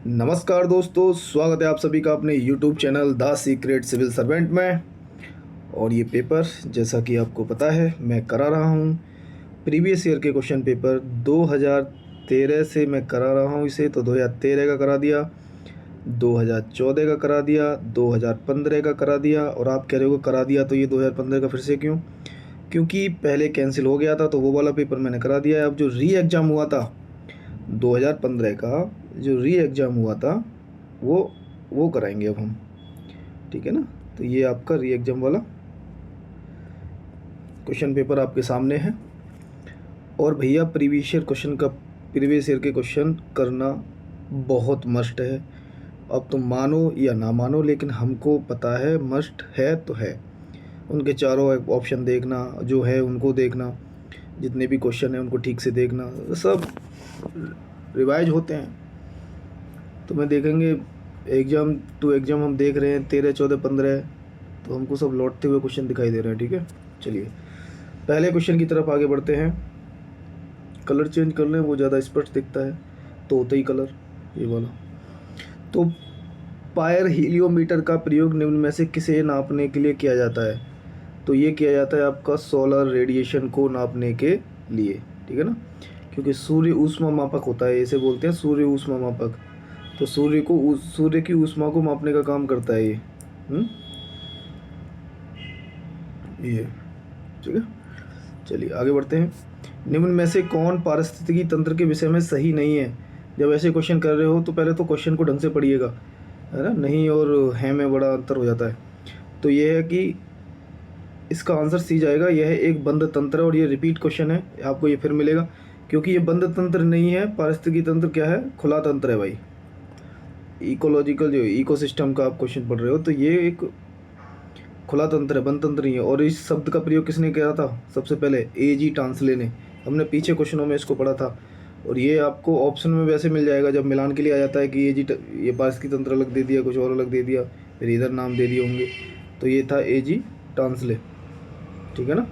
नमस्कार दोस्तों, स्वागत है आप सभी का अपने YouTube channel the secret civil servant में। और ये पेपर जैसा कि आपको पता है मैं करा रहा हूँ प्रीवियस ईयर के क्वेश्चन पेपर 2013 से मैं करा रहा हूँ इसे। तो 2013 का करा दिया, 2014 का करा दिया, 2015 का करा दिया। और आप कह रहे हो करा दिया तो ये 2015 का फिर से क्यों? क्योंकि पहले कैंसिल हो गया था तो वो वाला पेपर मैंने करा दिया है। अब जो री एग्ज़ाम हुआ था 2015 का, जो री एग्ज़ाम हुआ था वो कराएंगे अब हम, ठीक है ना। तो ये आपका री एग्ज़ाम वाला क्वेश्चन पेपर आपके सामने है। और भैया प्रीवियस ईयर के क्वेश्चन करना बहुत मस्ट है। अब तुम मानो या ना मानो, लेकिन हमको पता है मस्ट है तो है। उनके चारों ऑप्शन देखना, जो है उनको देखना, जितने भी क्वेश्चन हैं उनको ठीक से देखना, सब रिवाइज होते हैं। तो मैं देखेंगे एग्ज़ाम टू एग्ज़ाम हम देख रहे हैं 13, 14, 15, तो हमको सब लौटते हुए क्वेश्चन दिखाई दे रहे हैं, ठीक है। चलिए पहले क्वेश्चन की तरफ आगे बढ़ते हैं। कलर चेंज कर लें, वो ज़्यादा स्पष्ट दिखता है, तोतई कलर ये वाला। तो पायर हीलियोमीटर का प्रयोग निम्न में से किसे नापने के लिए किया जाता है? तो ये किया जाता है आपका सोलर रेडिएशन को नापने के लिए, ठीक है ना। क्योंकि सूर्य ऊष्मा मापक होता है, इसे बोलते हैं सूर्य ऊष्मा मापक। तो सूर्य की ऊष्मा को मापने का काम करता है ये, ठीक है। चलिए आगे बढ़ते हैं। निम्न में से कौन पारिस्थितिकी तंत्र के विषय में सही नहीं है? जब ऐसे क्वेश्चन कर रहे हो तो पहले तो क्वेश्चन को ढंग से पढ़िएगा, है ना। नहीं और है में बड़ा अंतर हो जाता है। तो ये है कि इसका आंसर सी जाएगा। यह एक बंद तंत्र है और ये रिपीट क्वेश्चन है, आपको ये फिर मिलेगा। क्योंकि ये बंद तंत्र नहीं है, पारिस्थितिकी तंत्र क्या है? खुला तंत्र है भाई। इकोलॉजिकल जो इकोसिस्टम का आप क्वेश्चन पढ़ रहे हो तो ये एक खुला तंत्र है, बंद तंत्र नहीं है। और इस शब्द का प्रयोग किसने किया था? सबसे पहले A.G. टांसले ने। हमने पीछे क्वेश्चनों में इसको पढ़ा था। और ये आपको ऑप्शन में वैसे मिल जाएगा जब मिलान के लिए आ जाता है कि ये पारिस्थितिकी तंत्र अलग दे दिया, कुछ और अलग दे दिया, फिर इधर नाम दे दिए होंगे। तो ये था A.G. टांसले, ठीक है ना।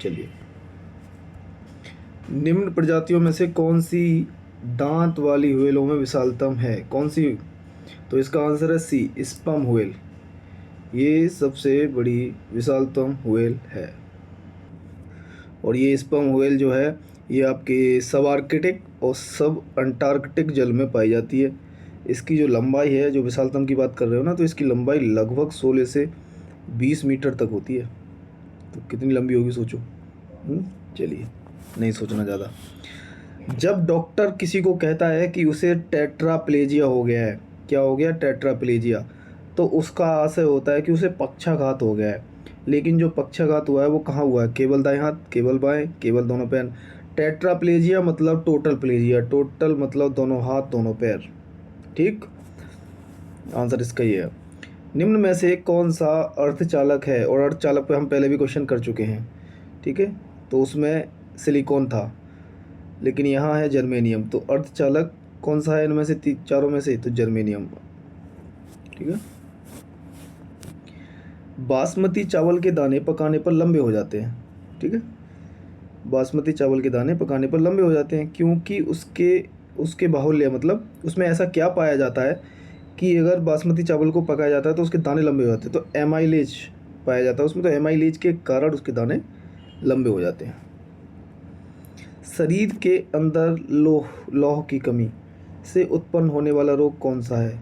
चलिए, निम्न प्रजातियों में से कौन सी दांत वाली व्हेलों में विशालतम है? कौन सी? तो इसका आंसर है सी, स्पम व्हेल। ये सबसे बड़ी विशालतम व्हेल है। और ये स्पम व्हेल जो है ये आपके सब आर्कटिक और सब अंटार्कटिक जल में पाई जाती है। इसकी जो लंबाई है, जो विशालतम की बात कर रहे हो ना, तो इसकी लंबाई लगभग 16 से 20 मीटर तक होती है। तो कितनी लंबी होगी सोचो। चलिए, नहीं सोचना ज़्यादा। जब डॉक्टर किसी को कहता है कि उसे टेट्राप्लेजिया हो गया है, क्या हो गया? टेट्राप्लेजिया, तो उसका आशय होता है कि उसे पक्षाघात हो गया है। लेकिन जो पक्षाघात हुआ है वो कहाँ हुआ है? केवल दाएं हाथ, केवल बाएं, केवल दोनों पैर। टेट्राप्लेजिया मतलब टोटल प्लेजिया, टोटल मतलब दोनों हाथ दोनों पैर, ठीक। आंसर इसका ही है। निम्न में से कौन सा अर्धचालक है? और अर्धचालक पे हम पहले भी क्वेश्चन कर चुके हैं, ठीक है। तो उसमें सिलिकॉन था, लेकिन यहाँ है जर्मेनियम। तो अर्धचालक कौन सा है इनमें से चारों में से? तो जर्मेनियम, ठीक है। बासमती चावल के दाने पकाने पर लंबे हो जाते हैं, ठीक है। बासमती चावल के दाने पकाने पर लंबे हो जाते हैं क्योंकि उसके बाहुल्य, मतलब उसमें ऐसा क्या पाया जाता है कि अगर बासमती चावल को पकाया जाता है तो उसके दाने लंबे हो जाते हैं। तो एमाइलेज पाया जाता है उसमें, तो एमाइलेज के कारण उसके दाने लंबे हो जाते हैं। शरीर के अंदर लौह की कमी से उत्पन्न होने वाला रोग कौन सा है?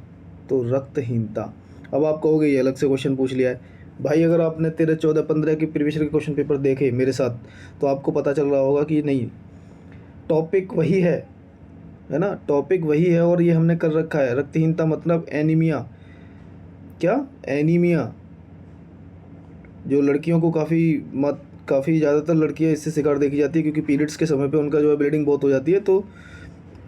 तो रक्तहीनता। अब आप कहोगे ये अलग से क्वेश्चन पूछ लिया है भाई। अगर आपने 13, 14, 15 के प्रीवियस के क्वेश्चन पेपर देखे मेरे साथ तो आपको पता चल रहा होगा कि नहीं, टॉपिक वही है ना। टॉपिक वही है और ये हमने कर रखा है। रक्तहीनता मतलब एनीमिया। क्या? एनीमिया। जो लड़कियों को काफ़ी ज़्यादातर लड़कियां इससे शिकार देखी जाती है क्योंकि पीरियड्स के समय पे उनका जो है ब्लीडिंग बहुत हो जाती है, तो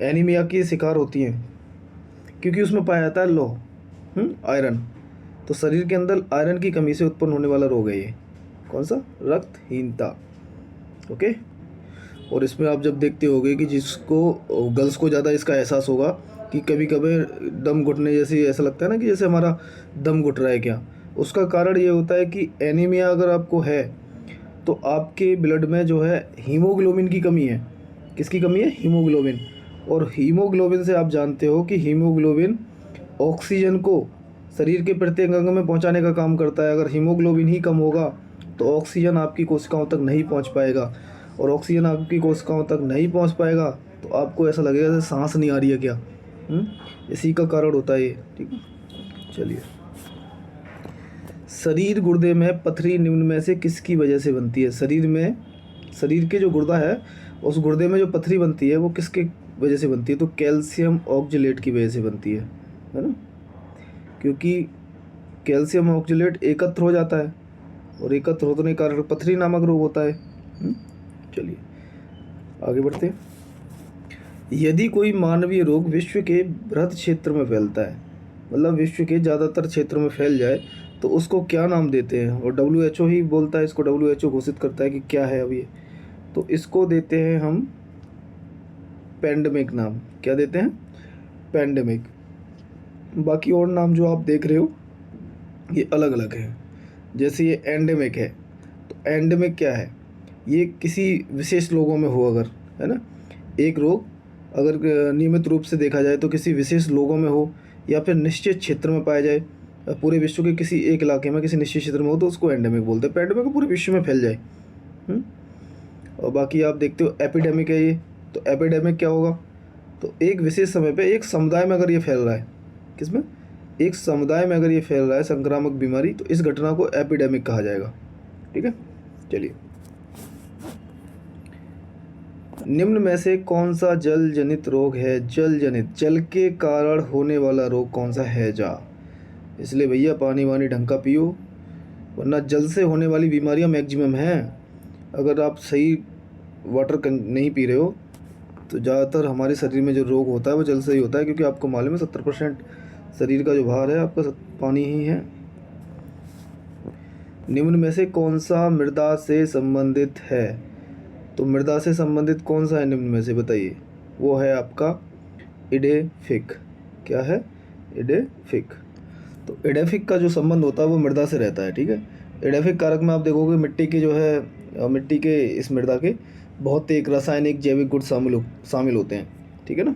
एनीमिया की शिकार होती हैं क्योंकि उसमें पाया जाता है लौह, आयरन। तो शरीर के अंदर आयरन की कमी से उत्पन्न होने वाला रोग है ये। कौन सा? रक्तहीनता, ओके। और इसमें आप जब देखते होगे कि जिसको गर्ल्स को ज़्यादा इसका एहसास होगा कि कभी कभी दम घुटने जैसी, ऐसा लगता है ना कि जैसे हमारा दम घुट रहा है क्या। उसका कारण ये होता है कि एनीमिया अगर आपको है तो आपके ब्लड में जो है हीमोग्लोबिन की कमी है। किसकी कमी है? हीमोग्लोबिन। और हीमोग्लोबिन से आप जानते हो कि हीमोग्लोबिन ऑक्सीजन को शरीर के प्रत्येक अंग में पहुंचाने का काम करता है। अगर हीमोग्लोबिन ही कम होगा तो ऑक्सीजन आपकी कोशिकाओं तक नहीं पहुंच पाएगा, और ऑक्सीजन आपकी कोशिकाओं तक नहीं पहुंच पाएगा तो आपको ऐसा लगेगा जैसे सांस नहीं आ रही है क्या। इसी का कारण होता है ये, ठीक है। चलिए, शरीर गुर्दे में पथरी निम्न में से किसकी वजह से बनती है? शरीर के जो गुर्दा है उस गुर्दे में जो पथरी बनती है वो किसके वजह से बनती है? तो कैल्शियम ऑक्जेलेट की वजह से बनती है ना, क्योंकि कैल्शियम ऑक्जेलेट एकत्र हो जाता है और एकत्र होने के कारण पथरी नामक रोग होता है। चलिए आगे बढ़ते हैं। यदि कोई मानवीय रोग विश्व के बृहद क्षेत्र में फैलता है, मतलब विश्व के ज़्यादातर क्षेत्रों में फैल जाए, तो उसको क्या नाम देते हैं? और WHO ही बोलता है इसको, WHO घोषित करता है कि क्या है अब ये, तो इसको देते हैं हम पेंडेमिक नाम। क्या देते हैं? पेंडेमिक। बाकी और नाम जो आप देख रहे हो ये अलग अलग है। जैसे ये एंडेमिक है, तो एंडेमिक क्या है? ये किसी विशेष लोगों में हो अगर, है ना, एक रोग अगर नियमित रूप से देखा जाए तो किसी विशेष लोगों में हो या फिर निश्चित क्षेत्र में पाया जाए, पूरे विश्व के किसी एक इलाके में किसी निश्चित क्षेत्र में हो, तो उसको एंडेमिक बोलते हैं। पेंडेमिक पूरे विश्व में फैल जाए। और बाकी आप देखते हो एपिडेमिक है ये, तो एपिडेमिक क्या होगा? तो एक विशेष समय पे एक समुदाय में अगर ये फैल रहा है, किसमें? एक समुदाय में अगर ये फैल रहा है संक्रामक बीमारी, तो इस घटना को एपिडेमिक कहा जाएगा, ठीक है। चलिए, निम्न में से कौन सा जल जनित रोग है? जल जनित, जल के कारण होने वाला रोग कौन सा है? जा, इसलिए भैया पानी वानी ढंग का पियो, वरना जल से होने वाली बीमारियां मैक्सिमम हैं। अगर आप सही वाटर नहीं पी रहे हो तो ज़्यादातर हमारे शरीर में जो रोग होता है वो जल से ही होता है, क्योंकि आपको मालूम है 70% शरीर का जो भार है आपका पानी ही है। निम्न में से कौन सा मृदा से संबंधित है? तो मृदा से संबंधित कौन सा है निम्न में से, बताइए? वो है आपका इडेफिक। क्या है? इडेफिक। तो इडेफिक का जो संबंध होता है वो मृदा से रहता है, ठीक है। इडेफिक कारक में आप देखोगे मिट्टी के जो है, मिट्टी के इस मृदा के बहुत एक रासायनिक जैविक गुण शामिल होते हैं, ठीक है ना।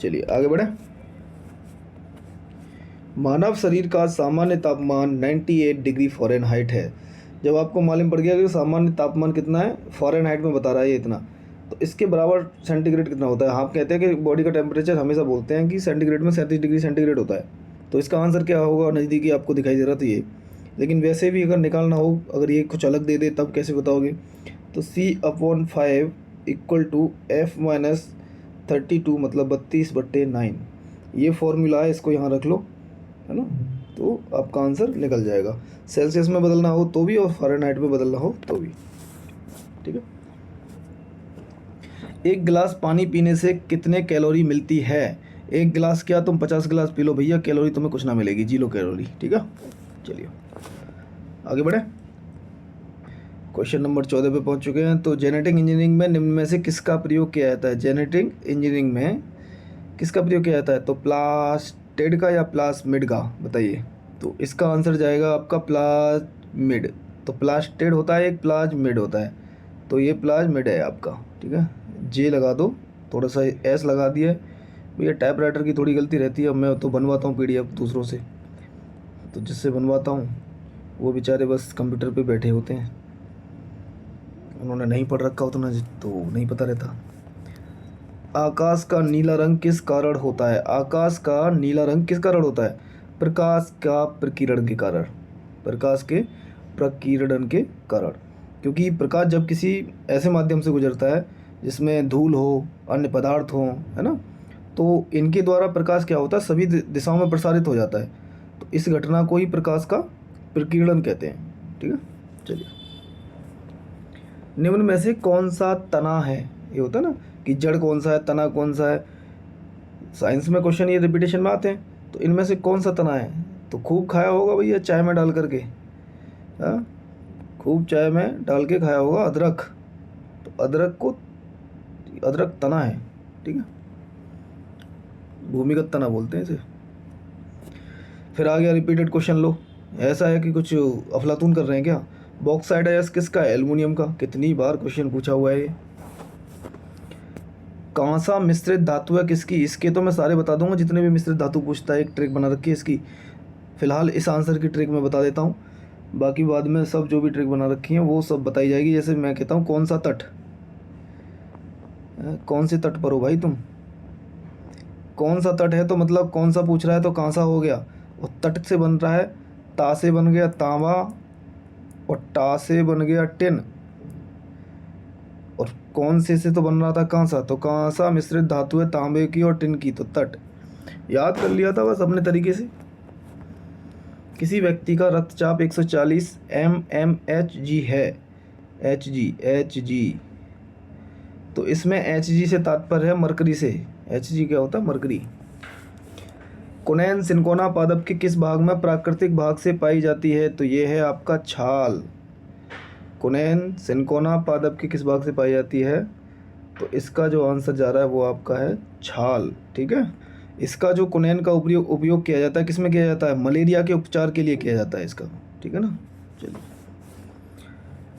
चलिए आगे बढ़े। मानव शरीर का सामान्य तापमान 98 डिग्री फ़ारेनहाइट है। जब आपको मालूम पड़ गया कि सामान्य तापमान कितना है, फ़ारेनहाइट में बता रहा है ये इतना, तो इसके बराबर सेंटीग्रेड कितना होता है? आप कहते हैं कि बॉडी का टेम्परेचर हमेशा बोलते हैं कि सेंटीग्रेड में 37 डिग्री सेंटीग्रेड होता है, तो इसका आंसर क्या होगा? नज़दीकी आपको दिखाई दे रहा था ये, लेकिन वैसे भी अगर निकालना हो, अगर ये कुछ अलग दे दे तब कैसे बताओगे? तो C/5 = F-32 मतलब 32/9, ये फॉर्मूला है, इसको यहाँ रख लो, है ना, तो आपका आंसर निकल जाएगा। सेल्सियस में बदलना हो तो भी और फ़ारेनहाइट में बदलना हो तो भी, ठीक है। एक गिलास पानी पीने से कितने कैलोरी मिलती है? एक गिलास क्या, तुम 50 गिलास पी लो भैया, कैलोरी तुम्हें कुछ ना मिलेगी, 0 कैलोरी, ठीक है। चलिए आगे बढ़े। क्वेश्चन नंबर 14 पे पहुंच चुके हैं। तो जेनेटिक इंजीनियरिंग में निम्न में से किसका प्रयोग किया जाता है? जेनेटिक इंजीनियरिंग में किसका प्रयोग किया जाता है? तो प्लास्टिड का या प्लास्मिड का, बताइए? तो इसका आंसर जाएगा आपका प्लाज्मिड। तो प्लास्टिड होता है एक, प्लाज्मिड होता है, तो ये प्लाज्मिड है आपका, ठीक है। जे लगा दो, थोड़ा सा एस लगा दिया भैया, टाइप राइटर की थोड़ी गलती रहती है। मैं तो बनवाता हूँ PDF दूसरों से, तो जिससे बनवाता हूँ वो बेचारे बस कंप्यूटर पे बैठे होते हैं, उन्होंने नहीं पढ़ रखा होता ना, तो नहीं पता रहता। आकाश का नीला रंग किस कारण होता है? आकाश का नीला रंग किस कारण होता है? प्रकाश का प्रकीर्णन के कारण। प्रकाश के प्रकीर्णन के कारण, क्योंकि प्रकाश जब किसी ऐसे माध्यम से गुजरता है जिसमें धूल हो, अन्य पदार्थ हो, है ना, तो इनके द्वारा प्रकाश क्या होता है, सभी दिशाओं में प्रसारित हो जाता है, तो इस घटना को ही प्रकाश का प्रकीर्णन कहते हैं, ठीक है। चलिए, निम्न में से कौन सा तना है? ये होता है ना कि जड़ कौन सा है, तना कौन सा है, साइंस में क्वेश्चन ये रिपीटेशन में आते हैं। तो इनमें से कौन सा तना है? तो खूब खाया होगा भैया चाय में डाल करके, हाँ, खूब चाय में डाल के खाया होगा अदरक, तो अदरक तना है, ठीक है, भूमिगत तना बोलते हैं इसे। फिर आ गया रिपीटेड क्वेश्चन, लो ऐसा है कि कुछ अफलातून कर रहे हैं क्या? बॉक्साइट अयस्क किसका है? एल्युमिनियम का। कितनी बार क्वेश्चन पूछा हुआ है ये। कांसा मिश्रित धातु है किसकी? इसके तो मैं सारे बता दूंगा, जितने भी मिश्रित धातु पूछता है एक ट्रिक बना रखी है इसकी। फिलहाल इस आंसर की ट्रिक मैं बता देता हूँ, बाकी बाद में सब जो भी ट्रिक बना रखी है वो सब बताई जाएगी। जैसे मैं कहता हूँ कौन सा तट, कौन से तट पर हो भाई तुम, कौन सा तट है तो मतलब कौन सा पूछ रहा है तो कहाँ सा हो गया। और तट से बन रहा है, ता से बन गया तांबा और टा से बन गया टिन, और कौन से तो बन रहा था कांसा, तो कांसा मिश्रित धातु है तांबे की और टिन की, तो तट याद कर लिया था बस अपने तरीके से। किसी व्यक्ति का रक्तचाप 140 mmHg है, Hg, तो इसमें Hg से तात्पर्य है मरकरी से। Hg क्या होता है? मरकरी। कुनैन सिनकोना पादप के किस भाग में प्राकृतिक भाग से पाई जाती है? तो ये है आपका छाल। कुनैन सिनकोना पादप के किस भाग से पाई जाती है? तो इसका जो आंसर जा रहा है वो आपका है छाल। ठीक है, इसका जो कुनैन का उपयोग किया जाता है किस में किया जाता है? मलेरिया के उपचार के लिए किया जाता है इसका। ठीक है ना। चलिए,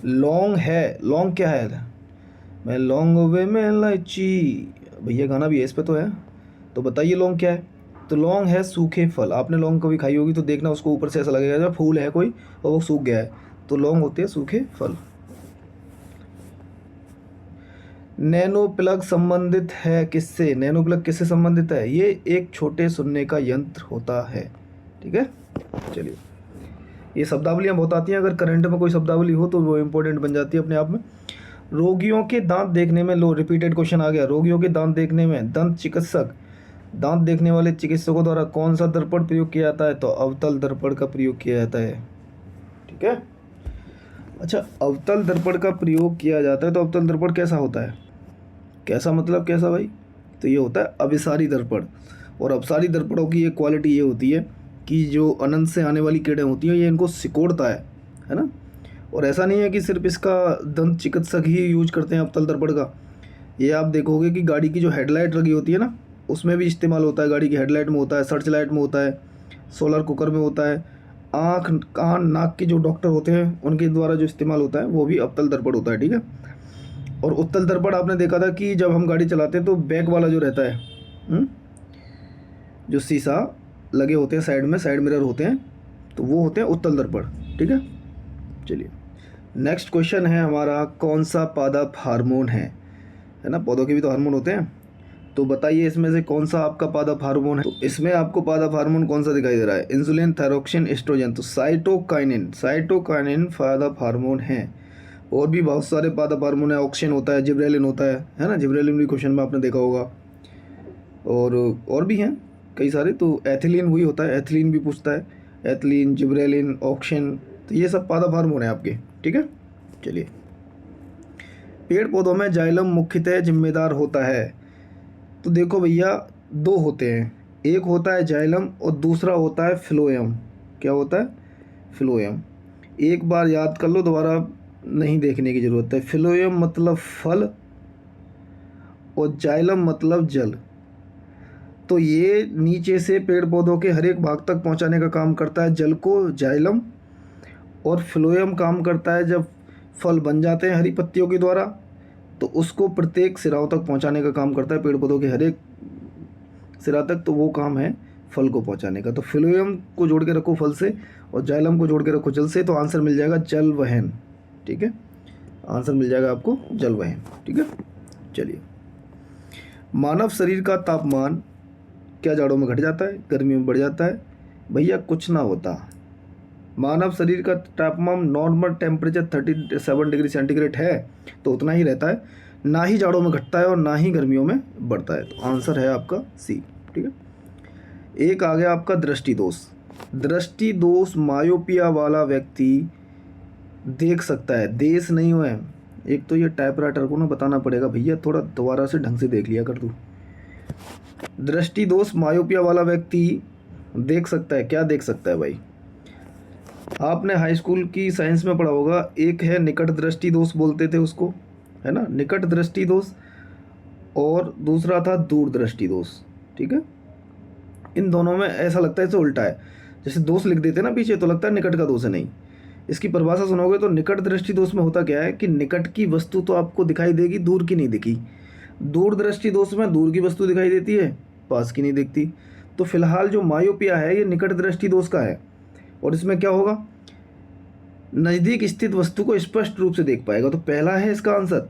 लौंग है, लौंग क्या है? मैं लौंग वे में इलायची, भैया गाना भी है इस पे तो है, तो बताइए लौंग क्या है? तो लौंग है सूखे फल। आपने लौंग कभी खाई होगी तो देखना उसको ऊपर से ऐसा लगेगा जब फूल है कोई और वो सूख गया है, तो लौंग होते हैं सूखे फल। नैनो प्लग संबंधित है किससे? नैनो प्लग किससे संबंधित है? ये एक छोटे सुनने का यंत्र होता है। ठीक है, चलिए, ये शब्दावलियाँ बहुत आती हैं, अगर करंट में कोई शब्दावली हो तो वो इम्पोर्टेंट बन जाती है अपने आप में। रोगियों के दांत देखने में, लो रिपीटेड क्वेश्चन आ गया, रोगियों के दांत देखने में दंत चिकित्सक, दांत देखने वाले चिकित्सकों द्वारा कौन सा दर्पण प्रयोग किया जाता है? तो अवतल दर्पण का प्रयोग किया जाता है। ठीक है, अच्छा, अवतल दर्पण का प्रयोग किया जाता है तो अवतल दर्पण कैसा होता है? कैसा मतलब कैसा भाई? तो ये होता है अभिसारी दर्पण, और अभिसारी दर्पणों की एक क्वालिटी ये होती है कि जो अनंत से आने वाली किरणें होती हैं ये इनको सिकोड़ता है ना। और ऐसा नहीं है कि सिर्फ इसका दंत चिकित्सक ही यूज करते हैं अवतल दर्पण का, ये आप देखोगे कि गाड़ी की जो हेडलाइट लगी होती है ना उसमें भी इस्तेमाल होता है। गाड़ी की हेडलाइट में होता है, सर्च लाइट में होता है, सोलर कुकर में होता है, आँख कान नाक के जो डॉक्टर होते हैं उनके द्वारा जो इस्तेमाल होता है वो भी अवतल दर्पण होता है। ठीक है, और उत्तल दर्पण आपने देखा था कि जब हम गाड़ी चलाते हैं तो बैक वाला जो रहता है, जो शीशा लगे होते हैं साइड में, साइड मिरर होते हैं, तो वो होते हैं उत्तल दर्पण। ठीक है, चलिए नेक्स्ट क्वेश्चन है हमारा, कौन सा पादप हार्मोन है ना? पौधों के भी तो हार्मोन होते हैं, तो बताइए इसमें से कौन सा आपका पादप हार्मोन है? तो इसमें आपको पादप हार्मोन कौन सा दिखाई दे रहा है? इंसुलिन, थायरोक्सिन, एस्ट्रोजन, तो साइटोकाइनिन पादप हार्मोन है। और भी बहुत सारे पादप हार्मोन है, ऑक्सिन होता है, जिब्रेलिन होता है ना, जिब्रेलिन भी क्वेश्चन में आपने देखा होगा, और भी हैं कई सारे, तो एथिलीन वही होता है, एथिलीन भी पूछता है, एथिलीन, जिब्रेलिन, ऑक्सिन, तो ये सब पादप हार्मोन है आपके। ठीक है, चलिए, पेड़ पौधों में जाइलम मुख्यतः जिम्मेदार होता है? तो देखो भैया, दो होते हैं, एक होता है जाइलम और दूसरा होता है फ्लोएम। क्या होता है? फ्लोएम। एक बार याद कर लो, दोबारा नहीं देखने की ज़रूरत है। फ्लोएम मतलब फल और जाइलम मतलब जल। तो ये नीचे से पेड़ पौधों के हर एक भाग तक पहुंचाने का काम करता है जल को, जाइलम, और फ्लोएम काम करता है जब फल बन जाते हैं हरी पत्तियों के द्वारा तो उसको प्रत्येक सिराओं तक पहुंचाने का काम करता है पेड़ पौधों के हर एक सिरा तक, तो वो काम है फल को पहुंचाने का। तो फ्लोएम को जोड़ के रखो फल से और जाइलम को जोड़ के रखो जल से, तो आंसर मिल जाएगा जल वहन। ठीक है, आंसर मिल जाएगा आपको जल वहन। ठीक है, चलिए, मानव शरीर का तापमान क्या जाड़ों में घट जाता है, गर्मियों में बढ़ जाता है? भैया कुछ ना होता, मानव शरीर का तापमान नॉर्मल टेम्परेचर 37 डिग्री सेंटीग्रेड है तो उतना ही रहता है, ना ही जाड़ों में घटता है और ना ही गर्मियों में बढ़ता है, तो आंसर है आपका सी। ठीक है, एक आ गया आपका दृष्टि दोष। दृष्टि दोष मायोपिया वाला व्यक्ति देख सकता है, देश नहीं हुआ है। एक तो ये टाइपराइटर को ना बताना पड़ेगा भैया, थोड़ा दोबारा से ढंग से देख लिया कर तू। दृष्टि दोष मायोपिया वाला व्यक्ति देख सकता है, क्या देख सकता है भाई? आपने हाई स्कूल की साइंस में पढ़ा होगा, एक है निकट दृष्टि दोष बोलते थे उसको, है ना, निकट दृष्टि दोष, और दूसरा था दूर दृष्टि दोष। ठीक है, इन दोनों में ऐसा लगता है इसे उल्टा है, जैसे दोष लिख देते हैं ना पीछे तो लगता है निकट का दोष है, नहीं। इसकी परिभाषा सुनोगे तो निकट दृष्टि दोष में होता क्या है कि निकट की वस्तु तो आपको दिखाई देगी, दूर की नहीं दिखी। दूरदृष्टि दोष में दूर की वस्तु दिखाई देती है, पास की नहीं दिखती। तो फिलहाल जो मायोपिया है ये निकट दृष्टि दोष का है, और इसमें क्या होगा, नज़दीक स्थित वस्तु को स्पष्ट रूप से देख पाएगा। तो पहला है इसका आंसर।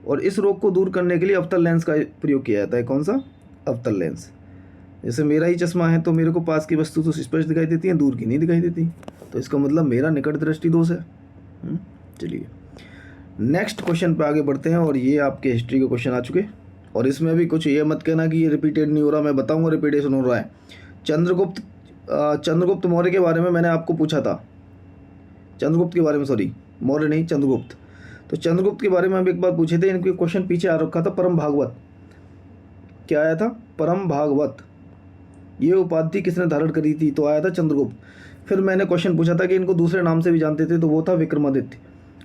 और इस रोग को दूर करने के लिए अवतल लेंस का प्रयोग किया जाता है। कौन सा? अवतल लेंस। जैसे मेरा ही चश्मा है तो मेरे को पास की वस्तु तो स्पष्ट दिखाई देती है, दूर की नहीं दिखाई देती, तो इसका मतलब मेरा निकट दृष्टि दोष है। चलिए नेक्स्ट क्वेश्चन पे आगे बढ़ते हैं, और ये आपके हिस्ट्री के क्वेश्चन आ चुके, और इसमें भी कुछ ये मत कहना कि ये रिपीटेड नहीं हो रहा, मैं बताऊंगा रिपीटेशन हो रहा है। चंद्रगुप्त मौर्य के बारे में मैंने आपको पूछा था, चंद्रगुप्त के बारे में, सॉरी मौर्य नहीं, चंद्रगुप्त। तो चंद्रगुप्त के बारे में हम एक बार पूछे थे, इनके क्वेश्चन पीछे आ रखा था। परम भागवत, क्या आया था? परम भागवत। ये उपाधि किसने धारण करी थी? तो आया था चंद्रगुप्त। फिर मैंने क्वेश्चन पूछा था कि इनको दूसरे नाम से भी जानते थे, तो वो था विक्रमादित्य।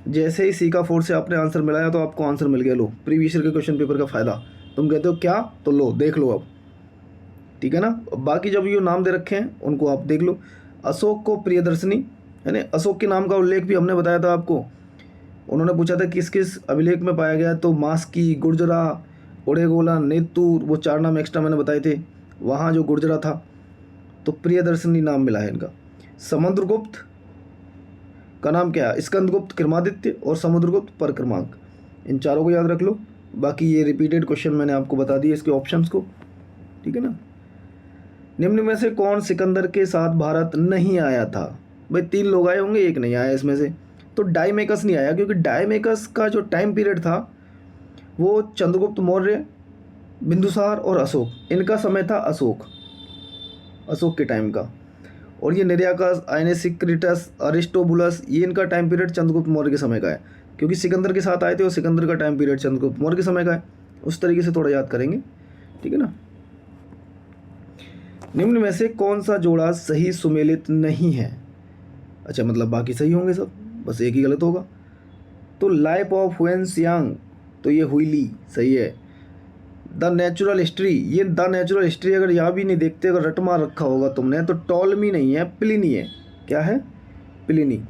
जैसे ही सीका 4 से आपने आंसर मिलाया तो आपको आंसर मिल गया। लो, प्रीवियस ईयर के क्वेश्चन पेपर का फ़ायदा। तुम कहते हो क्या, तो लो देख लो अब, ठीक है ना। बाकी जब ये नाम दे रखे हैं उनको आप देख लो। अशोक को प्रियदर्शनी, यानी अशोक के नाम का उल्लेख भी हमने बताया था आपको। उन्होंने पूछा था किस किस अभिलेख में पाया गया, तो मास्की, गुर्जरा, उड़ेगोला, नेतूर, वो 4 नाम एक्स्ट्रा मैंने बताए थे। वहाँ जो गुर्जरा था, तो प्रियदर्शनी नाम मिला है इनका। समुद्रगुप्त का नाम क्या है? स्कंदगुप्त, क्रमादित्य और समुद्रगुप्त परक्रमांक। इन चारों को याद रख लो। बाकी ये रिपीटेड क्वेश्चन मैंने आपको बता दिए इसके ऑप्शंस को, ठीक है ना। निम्न में से कौन सिकंदर के साथ भारत नहीं आया था? भाई 3 लोग आए होंगे, एक नहीं आया इसमें से। तो डायमेकस नहीं आया, क्योंकि डायमेकस का जो टाइम पीरियड था वो चंद्रगुप्त मौर्य, बिंदुसार और अशोक, इनका समय था अशोक के टाइम का। और ये निरयाकस, आइनेसिक्रिटस, अरिस्टोबुलस, ये इनका टाइम पीरियड चंद्रगुप्त मौर्य के समय का है, क्योंकि सिकंदर के साथ आए थे और सिकंदर का टाइम पीरियड चंद्रगुप्त मौर्य के समय का है। उस तरीके से थोड़ा याद करेंगे, ठीक है ना। निम्न में से कौन सा जोड़ा सही सुमेलित नहीं है? अच्छा, मतलब बाकी सही होंगे सब, बस एक ही गलत होगा। तो लाइफ ऑफ हुएन सियांग, तो ये हुईली सही है। द नेचुरल हिस्ट्री, ये द नेचुरल हिस्ट्री अगर यहाँ भी नहीं देखते, अगर रट मार रखा होगा तुमने, तो टॉलमी नहीं है, प्लिनी है। क्या है? प्लिनी।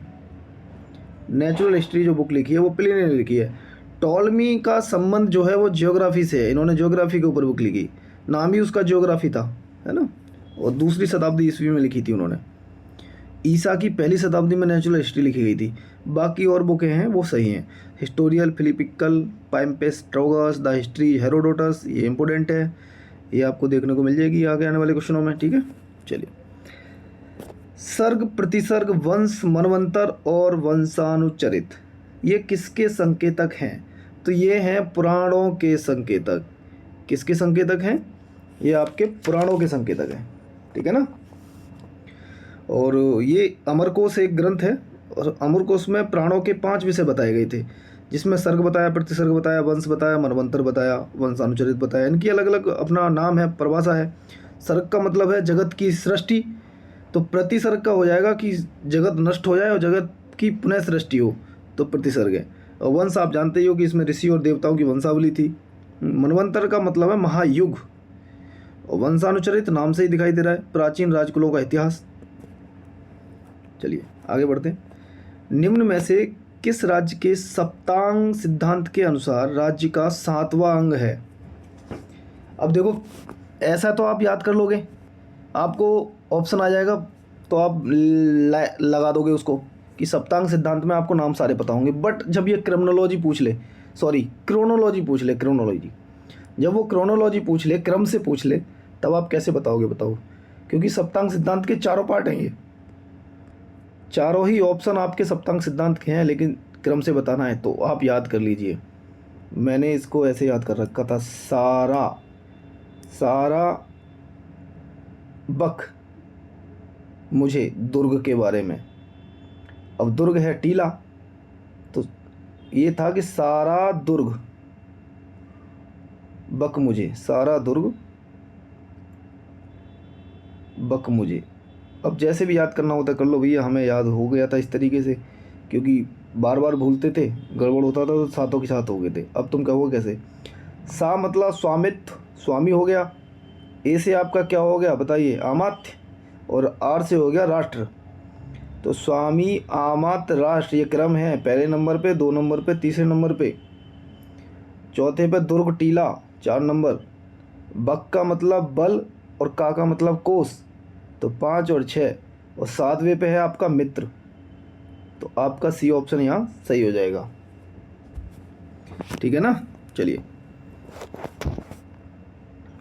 नेचुरल हिस्ट्री जो बुक लिखी है वो प्लिनी ने लिखी है। टॉलमी का संबंध जो है वो जियोग्राफी से है, इन्होंने जियोग्राफी के ऊपर बुक लिखी, नाम ही उसका जियोग्राफी था, है ना। और 2री शताब्दी ईस्वी में लिखी थी उन्होंने। ईसा की 1ली शताब्दी में नेचुरल हिस्ट्री लिखी गई थी। बाकी और बुकें हैं वो सही हैं। हिस्टोरियल फिलिपिकल, पाइम्पेस्ट्रोगस, द हिस्ट्री हेरोडोटस, ये इंपॉर्टेंट है, ये आपको देखने को मिल जाएगी आगे आने वाले क्वेश्चनों में, ठीक है। चलिए, सर्ग, प्रतिसर्ग, वंश, मनवंतर और वंशानुचरित, ये किसके संकेतक हैं? तो ये हैं पुराणों के संकेतक। किसके संकेतक हैं? ये आपके पुराणों के संकेतक हैं, ठीक है ना। और ये अमरकोश एक ग्रंथ है, और अमरकोश में प्राणों के 5 विषय बताए गए थे, जिसमें सर्ग बताया, प्रतिसर्ग बताया, वंश बताया, मनवंतर बताया, वंशानुचरित बताया। इनकी अलग अलग अपना नाम है, परिभाषा है। सर्ग का मतलब है जगत की सृष्टि, तो प्रतिसर्ग का हो जाएगा कि जगत नष्ट हो जाए और जगत की पुनः सृष्टि हो, तो प्रतिसर्ग है। और वंश आप जानते ही हो कि इसमें ऋषि और देवताओं की वंशावली थी। मनवंतर का मतलब है महायुग, और वंशानुचरित नाम से ही दिखाई दे रहा है, प्राचीन राजकुलों का इतिहास। चलिए आगे बढ़ते हैं। निम्न में से किस राज्य के सप्तांग सिद्धांत के अनुसार राज्य का 7वां अंग है? अब देखो, ऐसा तो आप याद कर लोगे, आपको ऑप्शन आ जाएगा तो आप लगा दोगे उसको कि सप्तांग सिद्धांत में आपको नाम सारे पता होंगे। बट जब ये क्रोनोलॉजी पूछ ले, क्रोनोलॉजी, जब वो क्रोनोलॉजी पूछ ले, क्रम से पूछ ले, तब आप कैसे बताओगे? बताओ, क्योंकि सप्तांग सिद्धांत के 4 पार्ट हैं, ये चारों ही ऑप्शन आपके सप्तांग सिद्धांत के हैं, लेकिन क्रम से बताना है तो आप याद कर लीजिए। मैंने इसको ऐसे याद कर रखा था, सारा बक मुझे दुर्ग के बारे में। अब दुर्ग है टीला, तो ये था कि सारा दुर्ग बक मुझे, सारा दुर्ग बक मुझे। अब जैसे भी याद करना होता कर लो भैया, हमें याद हो गया था इस तरीके से, क्योंकि बार बार भूलते थे, गड़बड़ होता था तो सातों के साथ हो गए थे। अब तुम कहोगे कैसे? सा मतलब स्वामित्व, स्वामी हो गया। ए से आपका क्या हो गया बताइए? अमात्य। और आर से हो गया राष्ट्र। तो स्वामी, अमात्य, राष्ट्र, ये क्रम है, पहले नंबर पे, 2 नंबर पे, तीसरे नंबर पे। चौथे पे दुर्ग टीला 4 नंबर। बक का मतलब बल और का मतलब कोस, तो 5 और 6। और 7वें पे है आपका मित्र, तो आपका सी ऑप्शन यहाँ सही हो जाएगा। ठीक है ना। चलिए,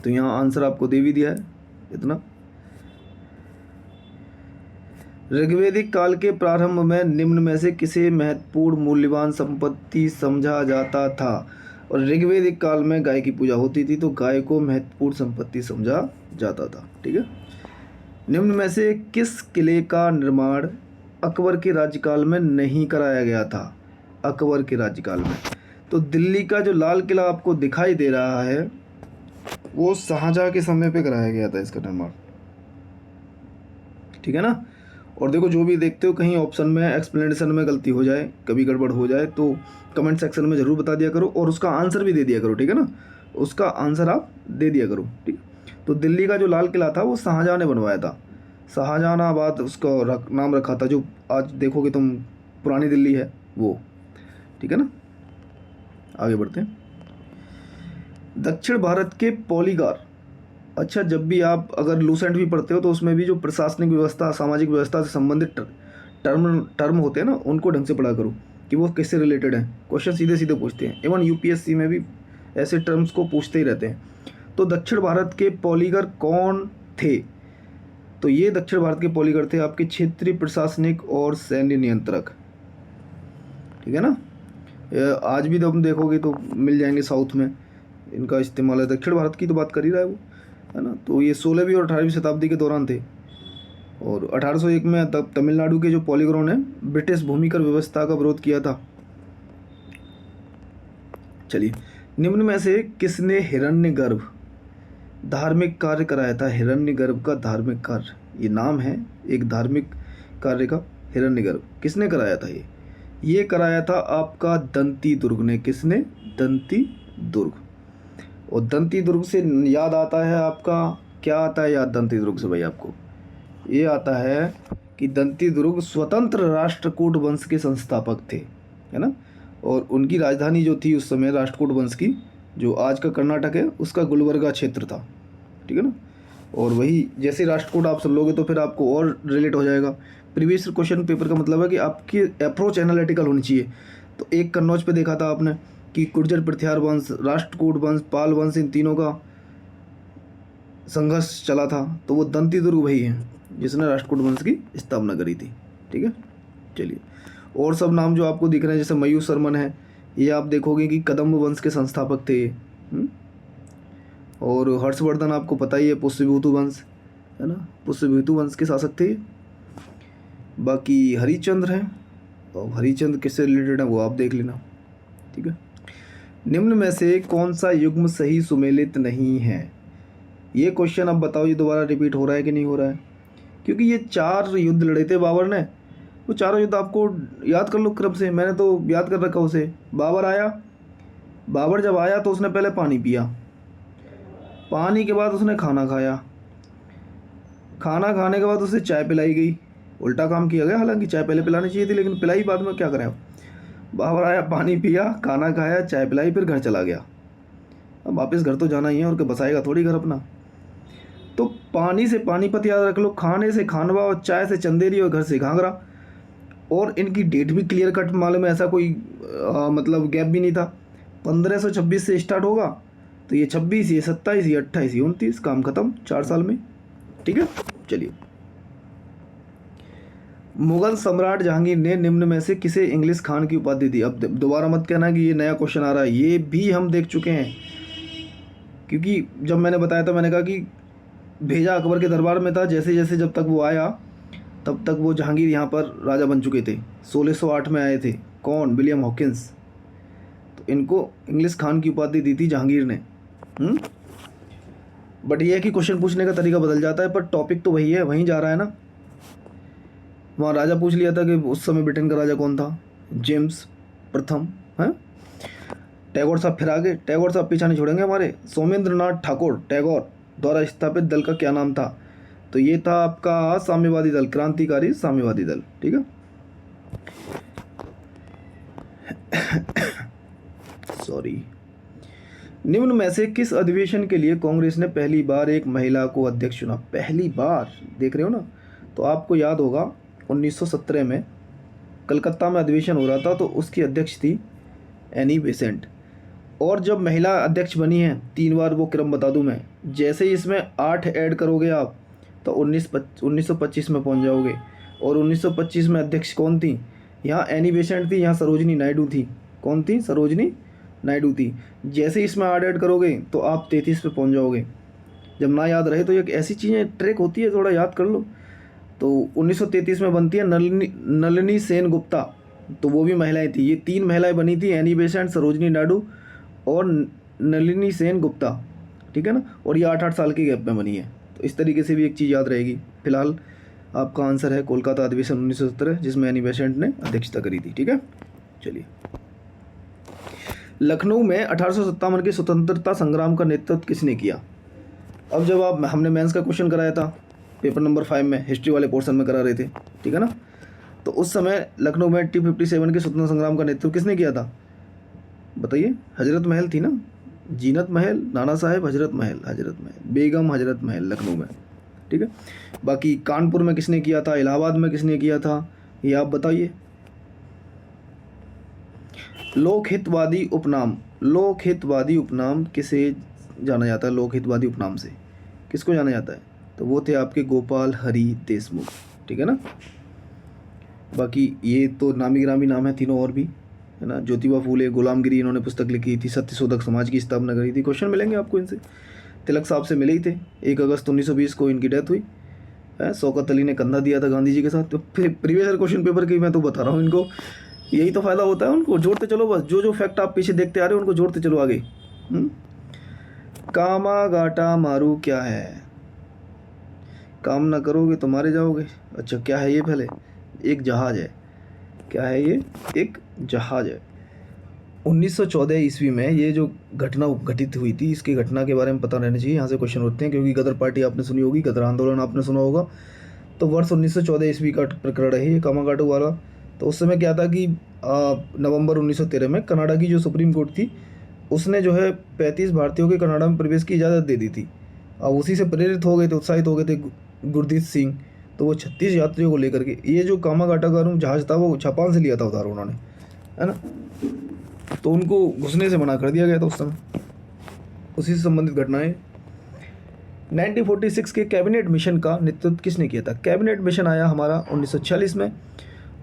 तो यहाँ आंसर आपको दे भी दिया है इतना। ऋग्वैदिक काल के प्रारंभ में निम्न में से किसे महत्वपूर्ण मूल्यवान संपत्ति समझा जाता था। और ऋग्वैदिक काल में गाय की पूजा होती थी, तो गाय को महत्वपूर्ण संपत्ति समझा जाता था। ठीक है। निम्न में से किस किले का निर्माण अकबर के राज्यकाल में नहीं कराया गया था। अकबर के राज्यकाल में, तो दिल्ली का जो लाल किला आपको दिखाई दे रहा है वो शाहजहां के समय पे कराया गया था इसका निर्माण। ठीक है ना। और देखो, जो भी देखते हो कहीं ऑप्शन में एक्सप्लेनेशन में गलती हो जाए, कभी गड़बड़ हो जाए, तो कमेंट सेक्शन में ज़रूर बता दिया करो और उसका आंसर भी दे दिया करो। ठीक है ना, उसका आंसर आप दे दिया करो। ठीक। तो दिल्ली का जो लाल किला था वो शाहजहां ने बनवाया था। शाहजहानाबाद उसका नाम रखा था, जो आज देखोगे तुम पुरानी दिल्ली है वो। ठीक है ना। आगे बढ़ते हैं। दक्षिण भारत के पॉलीगार। अच्छा, जब भी आप अगर लूसेंट भी पढ़ते हो तो उसमें भी जो प्रशासनिक व्यवस्था, सामाजिक व्यवस्था से संबंधित टर्म होते हैं ना, उनको ढंग से पढ़ा करो कि वो किससे रिलेटेड हैं। क्वेश्चन सीधे सीधे पूछते हैं, इवन यूपीएससी में भी ऐसे टर्म्स को पूछते ही रहते हैं। तो दक्षिण भारत के पॉलीगर कौन थे। तो ये दक्षिण भारत के पॉलीगर थे आपके क्षेत्रीय प्रशासनिक और सैन्य नियंत्रक। ठीक है ना। आज भी तुम देखोगे तो मिल जाएंगे साउथ में, इनका इस्तेमाल है। दक्षिण भारत की तो बात कर ही रहा है वो, है ना। तो ये 16वीं और 18वीं शताब्दी के दौरान थे। और 1801 में तब तमिलनाडु के जो पॉलीगरों ने ब्रिटिश भूमिकर व्यवस्था का विरोध किया था। चलिए, निम्न में से किसने हिरण्यगर्भ धार्मिक कार्य कराया था। हिरण्यगर्भ का धार्मिक कार्य, ये नाम है एक धार्मिक कार्य का। हिरण्यगर्भ किसने कराया था। ये कराया था आपका दंती दुर्ग ने। किसने। दंती दुर्ग। और दंती दुर्ग से याद आता है आपका, क्या आता है याद दंती दुर्ग से भाई आपको। ये आता है कि दंती दुर्ग स्वतंत्र राष्ट्रकूट वंश के संस्थापक थे, है ना। और उनकी राजधानी जो थी उस समय राष्ट्रकूट वंश की, जो आज का कर्नाटक है, उसका गुलबर्गा क्षेत्र था। ठीक है ना। और वही जैसे राष्ट्रकूट आप सुन लोगे तो फिर आपको और रिलेट हो जाएगा। प्रीवियस क्वेश्चन पेपर का मतलब है कि आपकी अप्रोच एनालिटिकल होनी चाहिए। तो एक कन्नौज पे देखा था आपने कि गुर्जर पृथ्यार वंश, राष्ट्रकूट वंश, पाल वंश, इन तीनों का संघर्ष चला था। तो वो दंती दुर्ग वही है जिसने राष्ट्रकूट वंश की स्थापना करी थी। ठीक है। चलिए, और सब नाम जो आपको दिख रहे हैं, जैसे मयूर शर्मन है, ये आप देखोगे कि कदम्ब वंश के संस्थापक थे। और हर्षवर्धन आपको पता ही है, पुष्यभूतु वंश, है ना, पुष्यभूतु वंश के शासक थे। बाकी हरिश्चंद्र हैं, तो हरिश्चंद्र किससे रिलेटेड है वो आप देख लेना। ठीक है। निम्न में से कौन सा युग्म सही सुमेलित नहीं है। ये क्वेश्चन अब बताओ, ये दोबारा रिपीट हो रहा है कि नहीं हो रहा है। क्योंकि ये 4 युद्ध लड़े थे बाबर ने, वो चारों युद्ध आपको याद कर लो क्रम से, मैंने तो याद कर रखा उसे। बाबर जब आया तो उसने पहले पानी पिया, पानी के बाद उसने खाना खाया, खाना खाने के बाद उसे चाय पिलाई गई। उल्टा काम किया गया, हालांकि चाय पहले पिलानी चाहिए थी, लेकिन पिलाई बाद में। क्या करें अब, बाबर आया, पानी पिया, खाना खाया, चाय पिलाई, फिर घर चला गया। अब वापस घर तो जाना ही है, और क्या बसाएगा थोड़ी घर अपना। तो पानी से पानीपत याद रख लो, खाने से खानवा, और चाय से चंदेरी, और घर से घाघरा। और इनकी डेट भी क्लियर कट मालूम है, ऐसा कोई मतलब गैप भी नहीं था। 1526 से स्टार्ट होगा, तो ये 26, ये 27, ये 28, ये 29, काम खत्म 4 साल में। ठीक है। चलिए, मुगल सम्राट जहांगीर ने निम्न में से किसे इंग्लिश खान की उपाधि दी। अब दोबारा मत कहना कि ये नया क्वेश्चन आ रहा है, ये भी हम देख चुके हैं। क्योंकि जब मैंने बताया था, मैंने कहा कि भेजा अकबर के दरबार में था, जैसे जैसे जब तक वो आया तब तक वो जहांगीर यहाँ पर राजा बन चुके थे। 1608 में आए थे। कौन। William Hawkins. तो इनको इंग्लिश खान की उपाधि दी थी जहांगीर ने। बट ये है कि क्वेश्चन पूछने का तरीका बदल जाता है, पर टॉपिक तो वही है, वहीं जा रहा है ना। वहाँ राजा पूछ लिया था कि उस समय ब्रिटेन का राजा कौन था, जेम्स प्रथम है। टैगोर साहब फिर आगे, टैगोर साहब पीछा नहीं छोड़ेंगे हमारे। सोमेंद्र नाथ ठाकुर टैगोर द्वारा स्थापित दल का क्या नाम था। तो ये था आपका साम्यवादी दल, क्रांतिकारी साम्यवादी दल। ठीक है। सॉरी, निम्न में से किस अधिवेशन के लिए कांग्रेस ने पहली बार एक महिला को अध्यक्ष चुना? पहली बार, देख रहे हो ना। तो आपको याद होगा 1917 में कलकत्ता में अधिवेशन हो रहा था, तो उसकी अध्यक्ष थी एनी बेसेंट। और जब महिला अध्यक्ष बनी है 3 बार, वो क्रम बता दूं मैं, जैसे ही इसमें 8 ऐड करोगे आप तो 1925 में पहुंच जाओगे। और 1925 में अध्यक्ष कौन थी? यहाँ एनी बेसेंट थी, यहाँ सरोजनी नायडू थी। कौन थी? सरोजनी नायडू थी। जैसे ही इसमें 8 ऐड करोगे तो आप 33 पे पहुंच जाओगे। जब ना याद रहे तो एक ऐसी चीज़ें ट्रिक होती है, थोड़ा याद कर लो। तो 1933 में बनती है नलिनी सेन गुप्ता, तो वो भी महिलाएं थी। ये 3 महिलाएं बनी थी, एनी बेसेंट, सरोजनी नायडू और नलिनी सेन गुप्ता, ठीक है ना। और ये 8-8 साल के गैप में बनी है। तो इस तरीके से भी एक चीज़ याद रहेगी। फिलहाल आपका आंसर है कोलकाता अधिवेशन 1917, जिसमें एनी बेसेंट ने अध्यक्षता करी थी, ठीक है। चलिए, लखनऊ में 1857 के स्वतंत्रता संग्राम का नेतृत्व किसने किया? अब जब हमने मेंस का क्वेश्चन कराया था पेपर नंबर 5 में, हिस्ट्री वाले पोर्शन में करा रहे थे, ठीक है ना। तो उस समय लखनऊ में T57 के स्वतंत्रता संग्राम का नेतृत्व किसने किया था? बताइए। हजरत महल थी ना, जीनत महल, नाना साहेब हजरत महल, बेगम हजरत महल, लखनऊ में, ठीक है। बाकी कानपुर में किसने किया था, इलाहाबाद में किसने किया था, ये आप बताइए। लोकहितवादी उपनाम किसे जाना जाता है? लोकहितवादी उपनाम से किसको जाना जाता है? तो वो थे आपके गोपाल हरि देशमुख, ठीक है ना। बाकी ये तो नामी गिरामी नाम है तीनों, और भी है ना। ज्योतिबा फूले, गुलामगिरी, इन्होंने पुस्तक लिखी थी। सत्यशोधक समाज की स्थापना करी थी। क्वेश्चन मिलेंगे आपको इनसे। तिलक साहब से मिले ही थे। 1 अगस्त 1920 को इनकी डेथ हुई है। शौकत अली ने कंधा दिया था गांधी जी के साथ। तो प्रीवियस ईयर क्वेश्चन पेपर की मैं तो बता रहा हूँ इनको, यही तो फ़ायदा होता है। उनको जोड़ते चलो बस, जो फैक्ट आप पीछे देखते आ रहे हो उनको जोड़ते चलो आगे। कामागाटा मारू क्या है? काम ना करोगे तो मारे जाओगे। अच्छा, क्या है ये? पहले एक जहाज है। क्या है ये? एक जहाज है। 1914 ईस्वी में ये जो घटना घटित हुई थी, इसकी घटना के बारे में पता रहना चाहिए। यहाँ से क्वेश्चन होते हैं, क्योंकि गदर पार्टी आपने सुनी होगी, गदर आंदोलन आपने सुना होगा। तो वर्ष 1914 ईस्वी का प्रकरण है ये कामागाटू वाला। तो उस समय क्या था कि नवंबर 1913 में कनाडा की जो सुप्रीम कोर्ट थी, उसने जो है 35 भारतीयों के कनाडा में प्रवेश की इजाज़त दे दी थी। अब उसी से प्रेरित हो गए थे, उत्साहित हो गए थे गुरदीप सिंह। तो वो 36 यात्रियों को लेकर के, ये जो कामागाटा का जहाज़ था वो जापान से लिया था उधार उन्होंने, है ना। तो उनको घुसने से मना कर दिया गया था उस समय। उसी से संबंधित घटनाएं। 1946 के कैबिनेट मिशन का नेतृत्व किसने किया था? कैबिनेट मिशन आया हमारा 1946 में,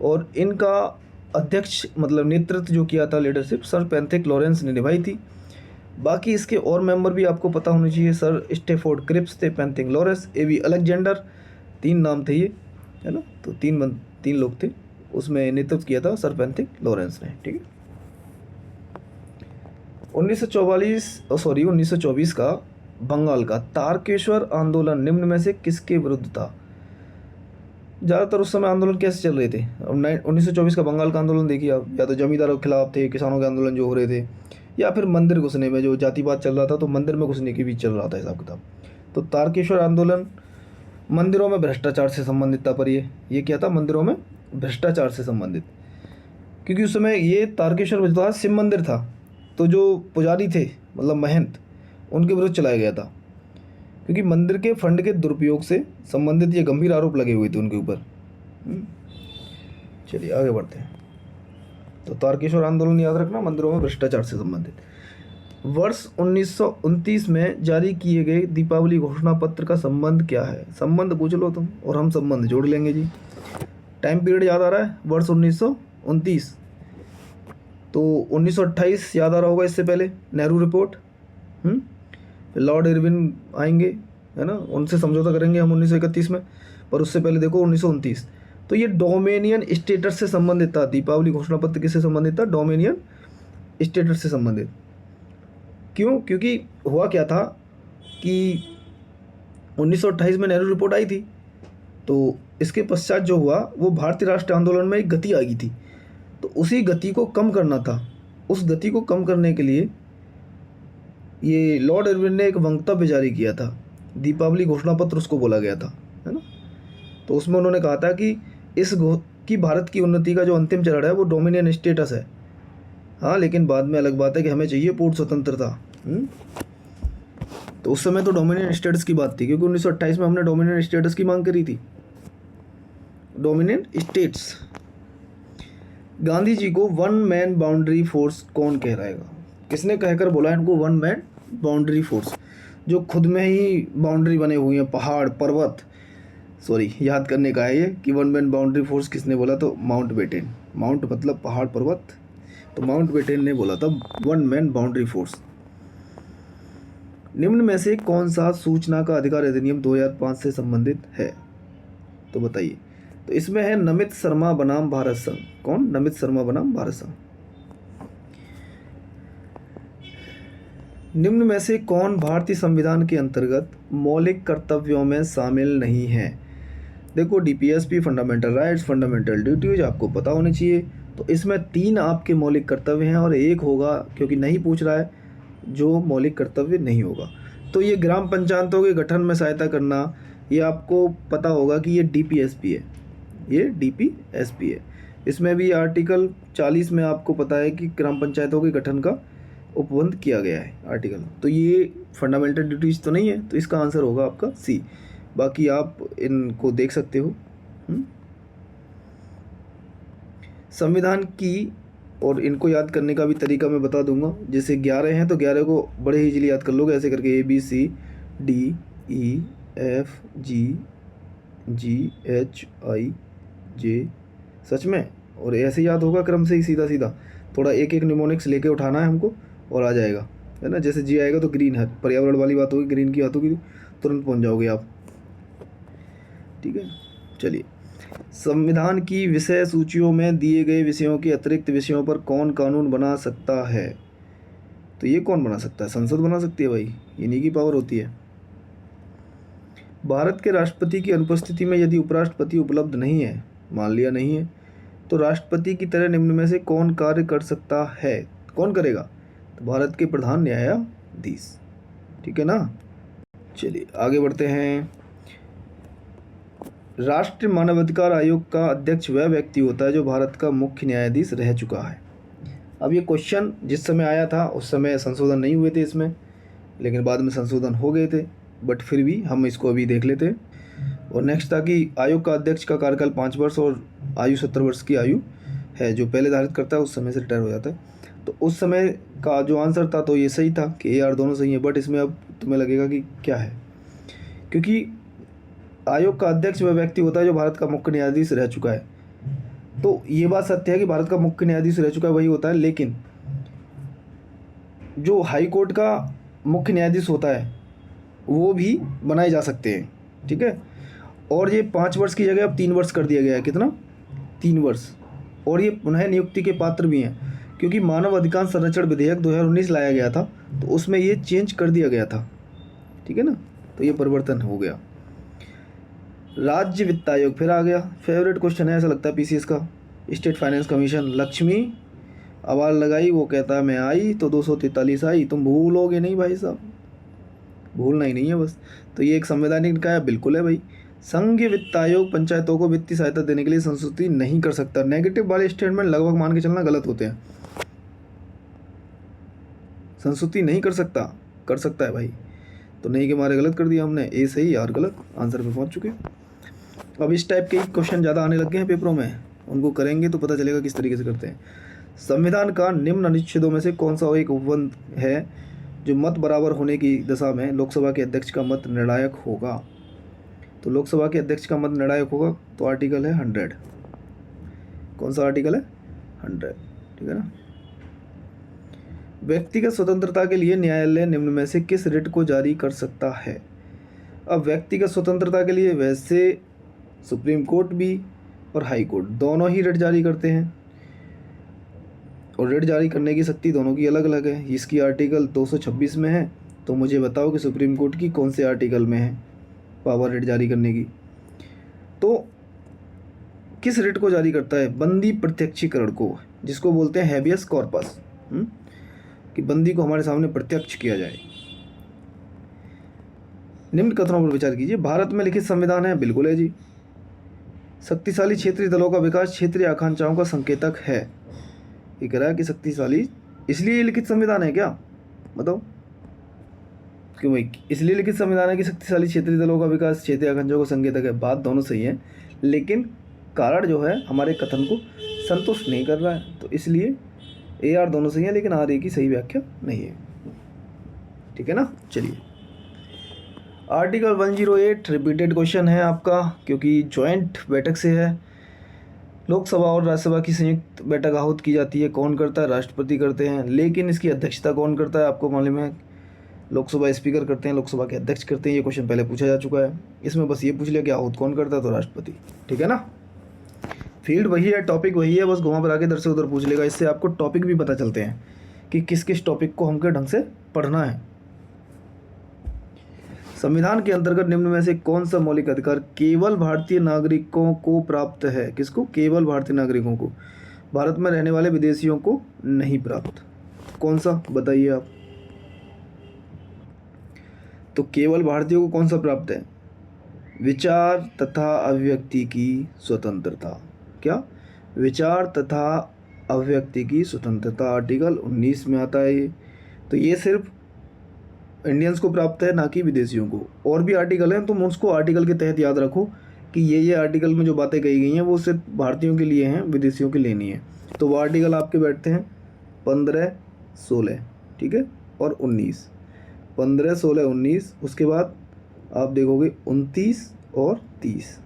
और इनका अध्यक्ष मतलब नेतृत्व जो किया था, लीडरशिप, सर पैंथिक लॉरेंस ने निभाई थी। बाकी इसके और मेंबर भी आपको पता होने चाहिए। सर स्टेफोर्ड क्रिप्स थे, पैंथिक लॉरेंस, A.V. अलेक्जेंडर, 3 नाम थे ये, है ना। तो 3 लोग थे, उसमें नेतृत्व किया था सर पैंथिक लॉरेंस ने, ठीक है। 1924 का बंगाल का तारकेश्वर आंदोलन निम्न में से किसके विरुद्ध था? ज़्यादातर उस समय आंदोलन कैसे चल रहे थे? 1924 का बंगाल का आंदोलन देखिए आप, या तो जमींदारों के खिलाफ थे, किसानों के आंदोलन जो हो रहे थे, या फिर मंदिर घुसने में, जो जातिवाद चल रहा था तो मंदिर में घुसने की भी चल रहा था हिसाब किताब। तो तारकेश्वर आंदोलन मंदिरों में भ्रष्टाचार से संबंधित था। पर ये क्या था? मंदिरों में भ्रष्टाचार से संबंधित, क्योंकि उस समय ये तारकेश्वर जो था शिव मंदिर था, तो जो पुजारी थे मतलब महंत, उनके विरुद्ध चलाया गया था, क्योंकि मंदिर के फंड के दुरुपयोग से संबंधित ये गंभीर आरोप लगे हुए थे उनके ऊपर। चलिए आगे बढ़ते हैं। तो तारकेश्वर आंदोलन याद रखना, मंदिरों में भ्रष्टाचार से संबंधित। वर्ष 1929 में जारी किए गए दीपावली घोषणा पत्र का संबंध क्या है? संबंध पूछ लो तुम और हम संबंध जोड़ लेंगे जी। टाइम पीरियड याद आ रहा है? वर्ष 1929। तो 1928 याद आ रहा होगा, इससे पहले नेहरू रिपोर्ट, लॉर्ड इरविन आएंगे, है ना, उनसे समझौता करेंगे हम 1931 में। पर उससे पहले देखो 1929। तो ये डोमेनियन स्टेटस से संबंधित था। दीपावली घोषणा पत्र किससे संबंधित था? डोमेनियन स्टेटस से संबंधित। क्यों? क्योंकि हुआ क्या था कि 1928 में नेहरू रिपोर्ट आई थी, तो इसके पश्चात जो हुआ वो भारतीय राष्ट्रीय आंदोलन में एक गति आ गई थी। तो उसी गति को कम करना था। उस गति को कम करने के लिए ये लॉर्ड इरविन ने एक वक्तव्य जारी किया था, दीपावली घोषणा पत्र उसको बोला गया था, है ना। तो उसमें उन्होंने कहा था कि भारत की उन्नति का जो अंतिम चरण है वो डोमिनियन स्टेटस है। हाँ, लेकिन बाद में अलग बात है कि हमें चाहिए पूर्ण स्वतंत्रता, तो उस समय तो डोमिनेंट स्टेटस की बात थी, क्योंकि 1928 में हमने डोमिनेंट स्टेटस की मांग करी थी, डोमिनेंट स्टेट्स। गांधी जी को वन मैन बाउंड्री फोर्स कौन कह रहेगा? किसने कहकर बोला इनको वन मैन बाउंड्री फोर्स? जो खुद में ही बाउंड्री बने हुए हैं, पहाड़ पर्वत, सॉरी याद करने का है ये कि वन मैन बाउंड्री फोर्स किसने बोला? तो माउंट बेटेन। माउंट मतलब पहाड़ पर्वत, तो माउंट बेटेन ने बोला था वन मैन बाउंड्री फोर्स। निम्न में से कौन सा सूचना का अधिकार अधिनियम 2005 से संबंधित है? तो बताइए। तो इसमें है नमित शर्मा बनाम भारत संघ। कौन? नमित शर्मा बनाम भारत संघ। निम्न में से कौन भारतीय संविधान के अंतर्गत मौलिक कर्तव्यों में शामिल नहीं है? देखो, DPSP, fundamental rights, fundamental duties आपको पता होने चाहिए। तो इसमें 3 आपके मौलिक कर्तव्य हैं और 1 होगा, क्योंकि नहीं पूछ रहा है, जो मौलिक कर्तव्य नहीं होगा। तो ये ग्राम पंचायतों के गठन में सहायता करना, ये आपको पता होगा कि ये डीपीएसपी है, ये डीपीएसपी है। इसमें भी आर्टिकल 40 में आपको पता है कि ग्राम पंचायतों के गठन का उपबंध किया गया है आर्टिकल। तो ये फंडामेंटल ड्यूटीज तो नहीं है, तो इसका आंसर होगा आपका सी। बाकी आप इनको देख सकते हो। संविधान की, और इनको याद करने का भी तरीका मैं बता दूंगा। जैसे 11 हैं तो 11 को बड़े ही इजीली याद कर लोगे, ऐसे करके ABCDEFGHIJ, सच में। और ऐसे याद होगा क्रम से ही, सीधा सीधा। थोड़ा एक एक निमोनिक्स लेके उठाना है हमको और आ जाएगा, है ना। जैसे जी आएगा तो ग्रीन है, पर्यावरण वाली बात होगी, ग्रीन की बात होगी, तुरंत पहुंच जाओगे आप। ठीक है, चलिए। संविधान की विषय सूचियों में दिए गए विषयों के अतिरिक्त विषयों पर कौन कानून बना सकता है? तो ये कौन बना सकता है? संसद बना सकती है भाई, इन्हीं की पावर होती है। भारत के राष्ट्रपति की अनुपस्थिति में यदि उपराष्ट्रपति उपलब्ध नहीं है, मान लिया नहीं है, तो राष्ट्रपति की तरह निम्न में से कौन कार्य कर सकता है? कौन करेगा? तो भारत के प्रधान न्यायाधीश। ठीक है ना। चलिए आगे बढ़ते हैं। राष्ट्रीय मानवाधिकार आयोग का अध्यक्ष वह व्यक्ति होता है जो भारत का मुख्य न्यायाधीश रह चुका है। अब ये क्वेश्चन जिस समय आया था उस समय संशोधन नहीं हुए थे इसमें, लेकिन बाद में संशोधन हो गए थे, बट फिर भी हम इसको अभी देख लेते हैं। और नेक्स्ट था कि आयोग का अध्यक्ष का कार्यकाल 5 वर्ष और आयु 70 वर्ष की आयु है। जो पहले धारित करता है उस समय से रिटायर हो जाता है। तो उस समय का जो आंसर था तो ये सही था कि AR दोनों सही है। बट इसमें अब तुम्हें लगेगा कि क्या है, क्योंकि आयोग का अध्यक्ष वह व्यक्ति होता है जो भारत का मुख्य न्यायाधीश रह चुका है। तो ये बात सत्य है कि भारत का मुख्य न्यायाधीश रह चुका है, वही होता है। लेकिन जो हाई कोर्ट का मुख्य न्यायाधीश होता है वो भी बनाए जा सकते हैं। ठीक है। और ये 5 वर्ष की जगह अब 3 वर्ष कर दिया गया है। कितना? 3 वर्ष। और ये पुनः नियुक्ति के पात्र भी हैं, क्योंकि मानव अधिकार संरक्षण विधेयक 2019 लाया गया था, तो उसमें ये चेंज कर दिया गया था। ठीक है ना। तो ये परिवर्तन हो गया। राज्य वित्त आयोग फिर आ गया। फेवरेट क्वेश्चन है ऐसा लगता है PCS का। स्टेट फाइनेंस कमीशन, लक्ष्मी आवाज़ लगाई, वो कहता है मैं आई तो 243 आई। तुम भूलोगे नहीं भाई साहब, भूलना ही नहीं है बस। तो ये एक संवैधानिक निकाय बिल्कुल है भाई। संघीय वित्त आयोग पंचायतों को वित्तीय सहायता देने के लिए संस्तुति नहीं कर सकता। नेगेटिव वाले स्टेटमेंट लगभग मान के चलना गलत होते हैं। संस्तुति नहीं कर सकता, कर सकता है भाई। तो नहीं के मारे गलत कर दिया हमने, A सही R गलत। आंसर पे पहुंच चुके। अब इस टाइप के क्वेश्चन ज़्यादा आने लग गए हैं पेपरों में, उनको करेंगे तो पता चलेगा किस तरीके से करते हैं। संविधान का निम्न अनुच्छेदों में से कौन सा एक उपबंध है जो मत बराबर होने की दशा में लोकसभा के अध्यक्ष का मत निर्णायक होगा? तो लोकसभा के अध्यक्ष का मत निर्णायक होगा तो आर्टिकल है 100। कौन सा आर्टिकल है? 100। ठीक है ना। व्यक्तिगत स्वतंत्रता के लिए न्यायालय निम्न में से किस रिट को जारी कर सकता है? अब व्यक्तिगत स्वतंत्रता के लिए वैसे सुप्रीम कोर्ट भी और हाई कोर्ट दोनों ही रिट जारी करते हैं, और रिट जारी करने की शक्ति दोनों की अलग अलग है। इसकी आर्टिकल 226 में है। तो मुझे बताओ कि सुप्रीम कोर्ट की कौन से आर्टिकल में है पावर रिट जारी करने की? तो किस रिट को जारी करता है? बंदी प्रत्यक्षीकरण को, जिसको बोलते हैं हैबियस कॉर्पस, कि बंदी को हमारे सामने प्रत्यक्ष किया जाए। निम्न कथनों पर विचार कीजिए। भारत में लिखित संविधान है, बिल्कुल है जी। शक्तिशाली क्षेत्रीय दलों का विकास क्षेत्रीय आकांक्षाओं का संकेतक है। ये कह रहा है कि शक्तिशाली, इसलिए ये लिखित संविधान है क्या? बताओ। क्यों भाई? इसलिए लिखित संविधान है कि शक्तिशाली क्षेत्रीय दलों का विकास क्षेत्रीय आकांक्षाओं को संकेतक है। बात दोनों सही है, लेकिन कारण जो है हमारे कथन को संतुष्ट नहीं कर रहा है, तो इसलिए ए आर दोनों सही है, लेकिन आर ए की सही व्याख्या नहीं है। ठीक है ना? चलिए, आर्टिकल 108 रिपीटेड क्वेश्चन है आपका, क्योंकि ज्वाइंट बैठक से है। लोकसभा और राज्यसभा की संयुक्त बैठक आहूत की जाती है, कौन करता है? राष्ट्रपति करते हैं, लेकिन इसकी अध्यक्षता कौन करता है? आपको मालूम है, लोकसभा स्पीकर करते हैं, लोकसभा के अध्यक्ष करते हैं। ये क्वेश्चन पहले पूछा जा चुका है, इसमें बस ये पूछ लिया कि आहूत कौन करता है, तो राष्ट्रपति। ठीक है ना? फील्ड वही है, टॉपिक वही है, बस घुमा फिरा के इधर से उधर पूछ लेगा। इससे आपको टॉपिक भी पता चलते हैं कि किस किस टॉपिक को हमको ढंग से पढ़ना है। संविधान के अंतर्गत निम्न में से कौन सा मौलिक अधिकार केवल भारतीय नागरिकों को प्राप्त है? किसको? केवल भारतीय नागरिकों को, भारत में रहने वाले विदेशियों को नहीं प्राप्त। कौन सा बताइए आप? तो केवल भारतीयों को कौन सा प्राप्त है? विचार तथा अभिव्यक्ति की स्वतंत्रता। क्या? विचार तथा अभिव्यक्ति की स्वतंत्रता, आर्टिकल 19 में आता है ये। तो ये सिर्फ इंडियंस को प्राप्त है, ना कि विदेशियों को। और भी आर्टिकल हैं, तुम उसको आर्टिकल के तहत याद रखो कि ये आर्टिकल में जो बातें कही गई हैं वो सिर्फ भारतीयों के लिए हैं, विदेशियों के लिए नहीं है। तो वो आर्टिकल आपके बैठते हैं 15, 16, ठीक है, और 19। 15, 16, 19, उसके बाद आप देखोगे 29 और 30।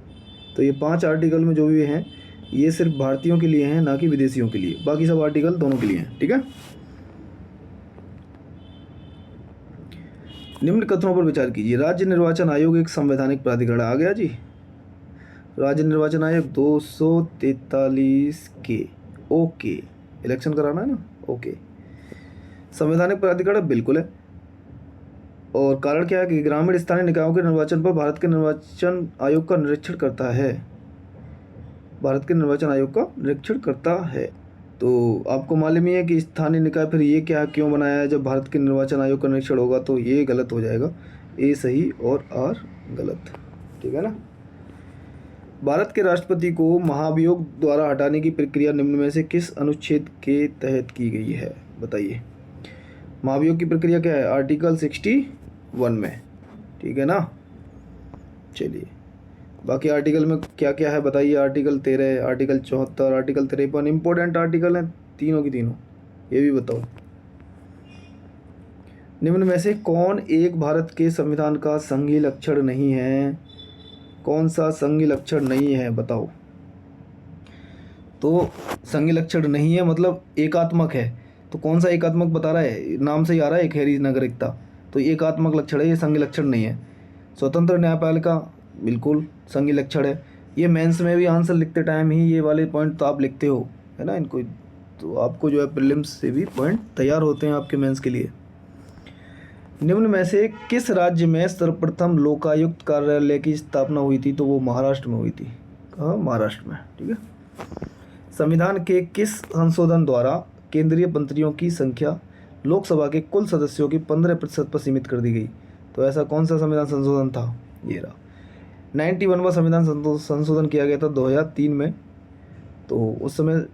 तो ये 5 आर्टिकल में जो भी हैं ये सिर्फ भारतीयों के लिए हैं, ना कि विदेशियों के लिए। बाकी सब आर्टिकल दोनों के लिए हैं। ठीक है? निम्न कथनों पर विचार कीजिए। राज्य निर्वाचन आयोग एक संवैधानिक प्राधिकरण। आ गया जी, राज्य निर्वाचन आयोग 243 के। ओके, इलेक्शन कराना है ना? ओके, संवैधानिक प्राधिकरण बिल्कुल है। और कारण क्या है कि ग्रामीण स्थानीय निकायों के निर्वाचन पर भारत के निर्वाचन आयोग का निरीक्षण करता है। भारत के निर्वाचन आयोग का निरीक्षण करता है। तो आपको मालूम ही है कि स्थानीय निकाय, फिर ये क्या क्यों बनाया है? जब भारत के निर्वाचन आयोग का निरीक्षण होगा तो ये गलत हो जाएगा, ए सही और आर गलत। ठीक है ना? भारत के राष्ट्रपति को महाभियोग द्वारा हटाने की प्रक्रिया निम्न में से किस अनुच्छेद के तहत की गई है? बताइए। महाभियोग की प्रक्रिया क्या है? आर्टिकल 61 में। ठीक है ना? चलिए, बाकी आर्टिकल में क्या क्या है बताइए। Article 13, article 74, article 53 important article हैं तीनों की तीनों। ये भी बताओ, निम्न में से कौन एक भारत के संविधान का संघीय लक्षण नहीं है? कौन सा संघीय लक्षण नहीं है बताओ। तो संघीय लक्षण नहीं है मतलब एकात्मक है। तो कौन सा एकात्मक बता रहा है? नाम से ही आ रहा है, एकहरी नागरिकता। तो एकात्मक लक्षण है, ये संघीय लक्षण नहीं है। स्वतंत्र न्यायपालिका बिल्कुल संघीय लक्षण है। ये मेंस में भी आंसर लिखते टाइम ही ये वाले पॉइंट तो आप लिखते हो, है ना इनको, तो आपको जो है प्रीलिम्स से भी पॉइंट तैयार होते हैं आपके मेंस के लिए। निम्न में से किस राज्य में सर्वप्रथम लोकायुक्त कार्यालय की स्थापना हुई थी? तो वो महाराष्ट्र में हुई थी। कहाँ? महाराष्ट्र में। ठीक है। संविधान के किस संशोधन द्वारा केंद्रीय मंत्रियों की संख्या लोकसभा के कुल सदस्यों की 15% पर सीमित कर दी गई? तो ऐसा कौन सा संविधान संशोधन था? ये रहा 91वां संविधान संशोधन किया गया था 2003 में। तो उस समय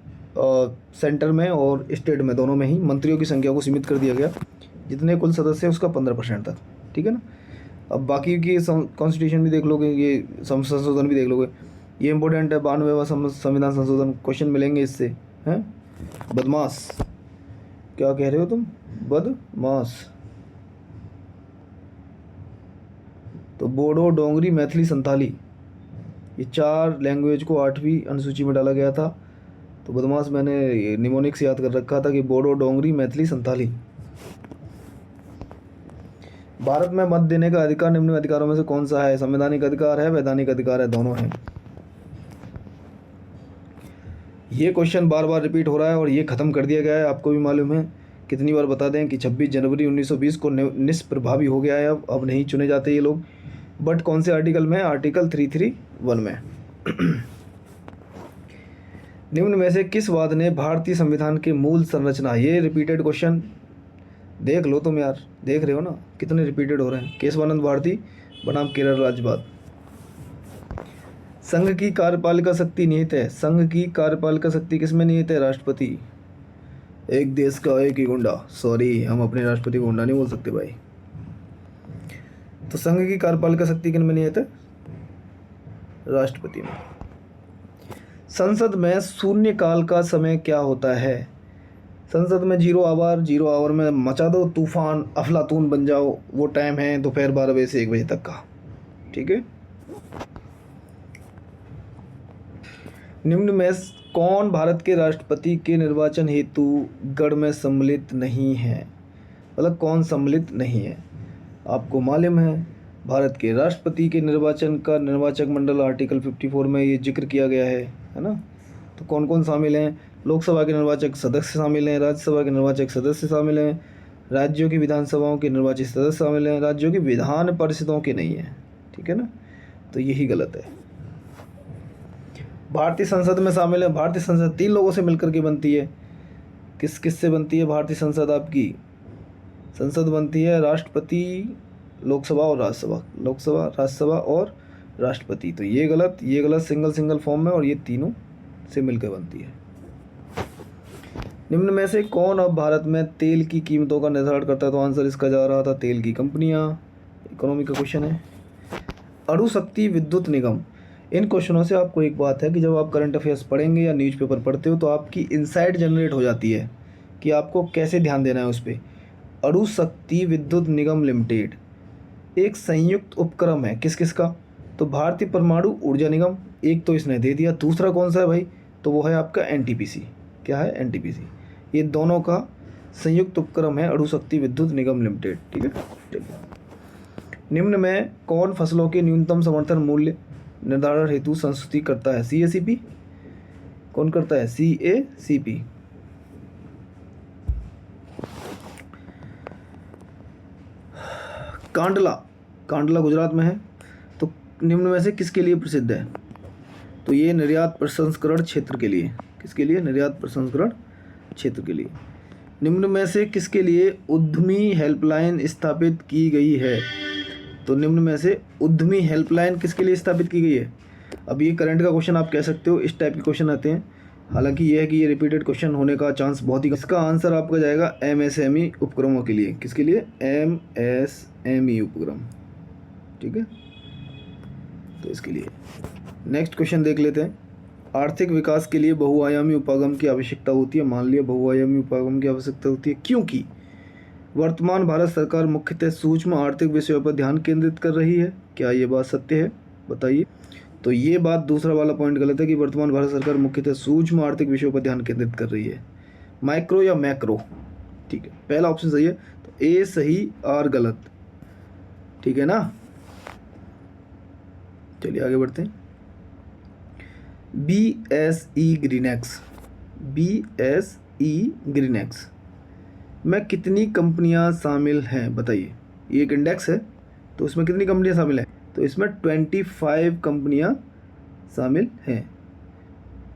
सेंटर में और स्टेट में दोनों में ही मंत्रियों की संख्या को सीमित कर दिया गया, जितने कुल सदस्य उसका 15% तक। ठीक है ना? अब बाकी की कॉन्स्टिट्यूशन भी देख लोगे, ये संशोधन भी देख लोगे, ये इंपॉर्टेंट है। 92वां संविधान संशोधन, क्वेश्चन मिलेंगे इससे। हैं बदमाश, क्या कह रहे हो तुम? बदमाश। तो बोडो, डोंगरी, मैथिली, संथाली, ये 4 लैंग्वेज को 8वीं अनुसूची में डाला गया था। तो बदमाश मैंने निमोनिक्स याद कर रखा था कि बोडो, डोंगरी, मैथिली, संथाली। भारत में मत देने का अधिकार निम्न अधिकारों में से कौन सा है? संवैधानिक अधिकार है, वैधानिक अधिकार है, दोनों हैं। ये क्वेश्चन बार बार रिपीट हो रहा है और ये ख़त्म कर दिया गया है, आपको भी मालूम है। कितनी बार बता दें कि 26 जनवरी 1920 को निष्प्रभावी हो गया है। अब नहीं चुने जाते ये लोग। बट कौन से आर्टिकल में? आर्टिकल 331 में। निम्न में से किस वाद ने भारतीय संविधान के मूल संरचना? ये रिपीटेड क्वेश्चन देख लो तुम यार, देख रहे हो ना कितने रिपीटेड हो रहे हैं। केशवानंद भारती बनाम केरल राज्यवाद। संघ की कार्यपालिका शक्ति निहित है। संघ की कार्यपालिका शक्ति किसमें निहित है? राष्ट्रपति। एक देश का एक ही गुंडा। सॉरी, हम अपने राष्ट्रपति को गुंडा नहीं बोल सकते भाई। तो संघ की कार्यपालिका शक्ति किन में निहित है? राष्ट्रपति में। संसद में शून्यकाल का समय क्या होता है? संसद में 0 आवर में मचा दो तूफान, अफलातून बन जाओ, वो टाइम है दोपहर 12 बजे से 1 बजे तक का। ठीक है। निम्न में कौन भारत के राष्ट्रपति के निर्वाचन हेतु गण में सम्मिलित नहीं है? मतलब कौन सम्मिलित नहीं है? आपको मालूम है भारत के राष्ट्रपति के निर्वाचन का निर्वाचक मंडल आर्टिकल 54 में ये जिक्र किया गया है ना। तो कौन कौन शामिल हैं? लोकसभा के निर्वाचक सदस्य शामिल हैं, राज्यसभा के निर्वाचक सदस्य शामिल हैं, राज्यों की विधानसभाओं के निर्वाचित सदस्य शामिल हैं, राज्यों की विधान परिषदों के नहीं हैं। ठीक है ना। तो यही गलत है। भारतीय संसद में शामिल है। भारतीय संसद 3 लोगों से मिलकर के बनती है। किस किस से बनती है भारतीय संसद? आपकी संसद बनती है राष्ट्रपति, लोकसभा और राज्यसभा, लोकसभा, राज्यसभा और राष्ट्रपति। तो ये गलत सिंगल फॉर्म में, और ये तीनों से मिलकर बनती है। निम्न में से कौन अब भारत में तेल की कीमतों का निर्धारण करता है? तो आंसर इसका जा रहा था तेल की कंपनियां। इकोनॉमी का क्वेश्चन है। अणु शक्ति विद्युत निगम। इन क्वेश्चनों से आपको एक बात है कि जब आप करंट अफेयर्स पढ़ेंगे या न्यूज़पेपर पढ़ते हो तो आपकी इंसाइट जनरेट हो जाती है कि आपको कैसे ध्यान देना है उस पर। अणु शक्ति विद्युत निगम लिमिटेड एक संयुक्त उपक्रम है किस किस का? तो भारतीय परमाणु ऊर्जा निगम, एक तो इसने दे दिया। दूसरा कौन सा है भाई? तो वो है आपका एनटीपीसी। क्या है? एनटीपीसी। ये दोनों का संयुक्त उपक्रम है अणु शक्ति विद्युत निगम लिमिटेड। ठीक है। चलिए, निम्न में कौन फसलों के न्यूनतम समर्थन मूल्य निर्धारण हेतु संस्तुति करता है? CACP। कौन करता है? CACP। कांडला गुजरात में है। तो निम्न में से किसके लिए प्रसिद्ध है? तो ये निर्यात प्रसंस्करण क्षेत्र के लिए। किसके लिए? निर्यात प्रसंस्करण क्षेत्र के लिए। निम्न में से किसके लिए उद्यमी हेल्पलाइन स्थापित की गई है? तो निम्न में से उद्यमी हेल्पलाइन किसके लिए स्थापित की गई है? अब ये करंट का क्वेश्चन आप कह सकते हो, इस टाइप के क्वेश्चन आते हैं। हालांकि ये है कि ये रिपीटेड क्वेश्चन होने का चांस बहुत ही। इसका आंसर आपका जाएगा MSME उपक्रमों के लिए। किसके लिए? MSME उपक्रम। ठीक है। तो इसके लिए नेक्स्ट क्वेश्चन देख लेते हैं। आर्थिक विकास के लिए बहुआयामी उपागम की आवश्यकता होती है। मान लिया बहुआयामी उपागम की आवश्यकता होती है क्योंकि वर्तमान भारत सरकार मुख्यतः सूक्ष्म आर्थिक विषयों पर ध्यान केंद्रित कर रही है। क्या ये बात सत्य है? बताइए। तो ये बात, दूसरा वाला पॉइंट गलत है कि वर्तमान भारत सरकार मुख्यतः सूक्ष्म आर्थिक विषयों पर ध्यान केंद्रित कर रही है। माइक्रो या मैक्रो? ठीक है, पहला ऑप्शन सही है। तो ए सही और गलत। ठीक है ना। चलिए आगे बढ़ते हैं। BSE ग्रीनएक्स में कितनी कंपनियां शामिल हैं? बताइए। ये एक इंडेक्स है तो उसमें कितनी कंपनियां शामिल हैं? तो इसमें 25 कंपनियां शामिल हैं।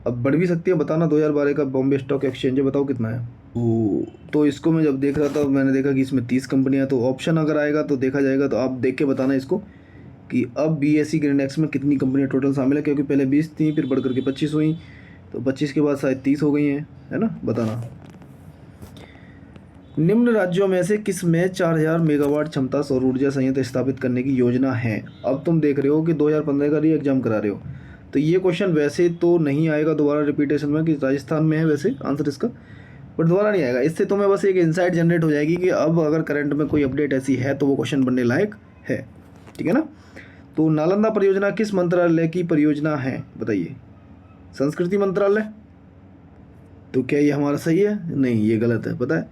अब बढ़ भी सकती है। बताना 2012 का बॉम्बे स्टॉक एक्सचेंज है, बताओ कितना है। तो इसको मैं जब देख रहा था मैंने देखा कि इसमें 30 कंपनियां। तो ऑप्शन अगर आएगा तो देखा जाएगा। तो आप देख के बताना इसको कि अब BSE ग्रीनएक्स में कितनी कंपनियां टोटल शामिल है, क्योंकि पहले 20 थी, फिर बढ़ करके 25 हुई, तो 25 के बाद शायद 30 हो गई हैं, है ना। बताना। निम्न राज्यों में से किस में 4000 मेगावाट क्षमता सौर ऊर्जा संयंत्र स्थापित करने की योजना है? अब तुम देख रहे हो कि 2015 का री एग्जाम करा रहे हो, तो ये क्वेश्चन वैसे तो नहीं आएगा दोबारा रिपीटेशन में कि राजस्थान में है वैसे आंसर इसका, बट दोबारा नहीं आएगा। इससे तुम्हें बस एक इंसाइट जनरेट हो जाएगी कि अब अगर करंट में कोई अपडेट ऐसी है तो वो क्वेश्चन बनने लायक है। ठीक है ना। तो नालंदा परियोजना किस मंत्रालय की परियोजना है? बताइए। संस्कृति मंत्रालय। तो क्या ये हमारा सही है? नहीं, ये गलत है। पता है,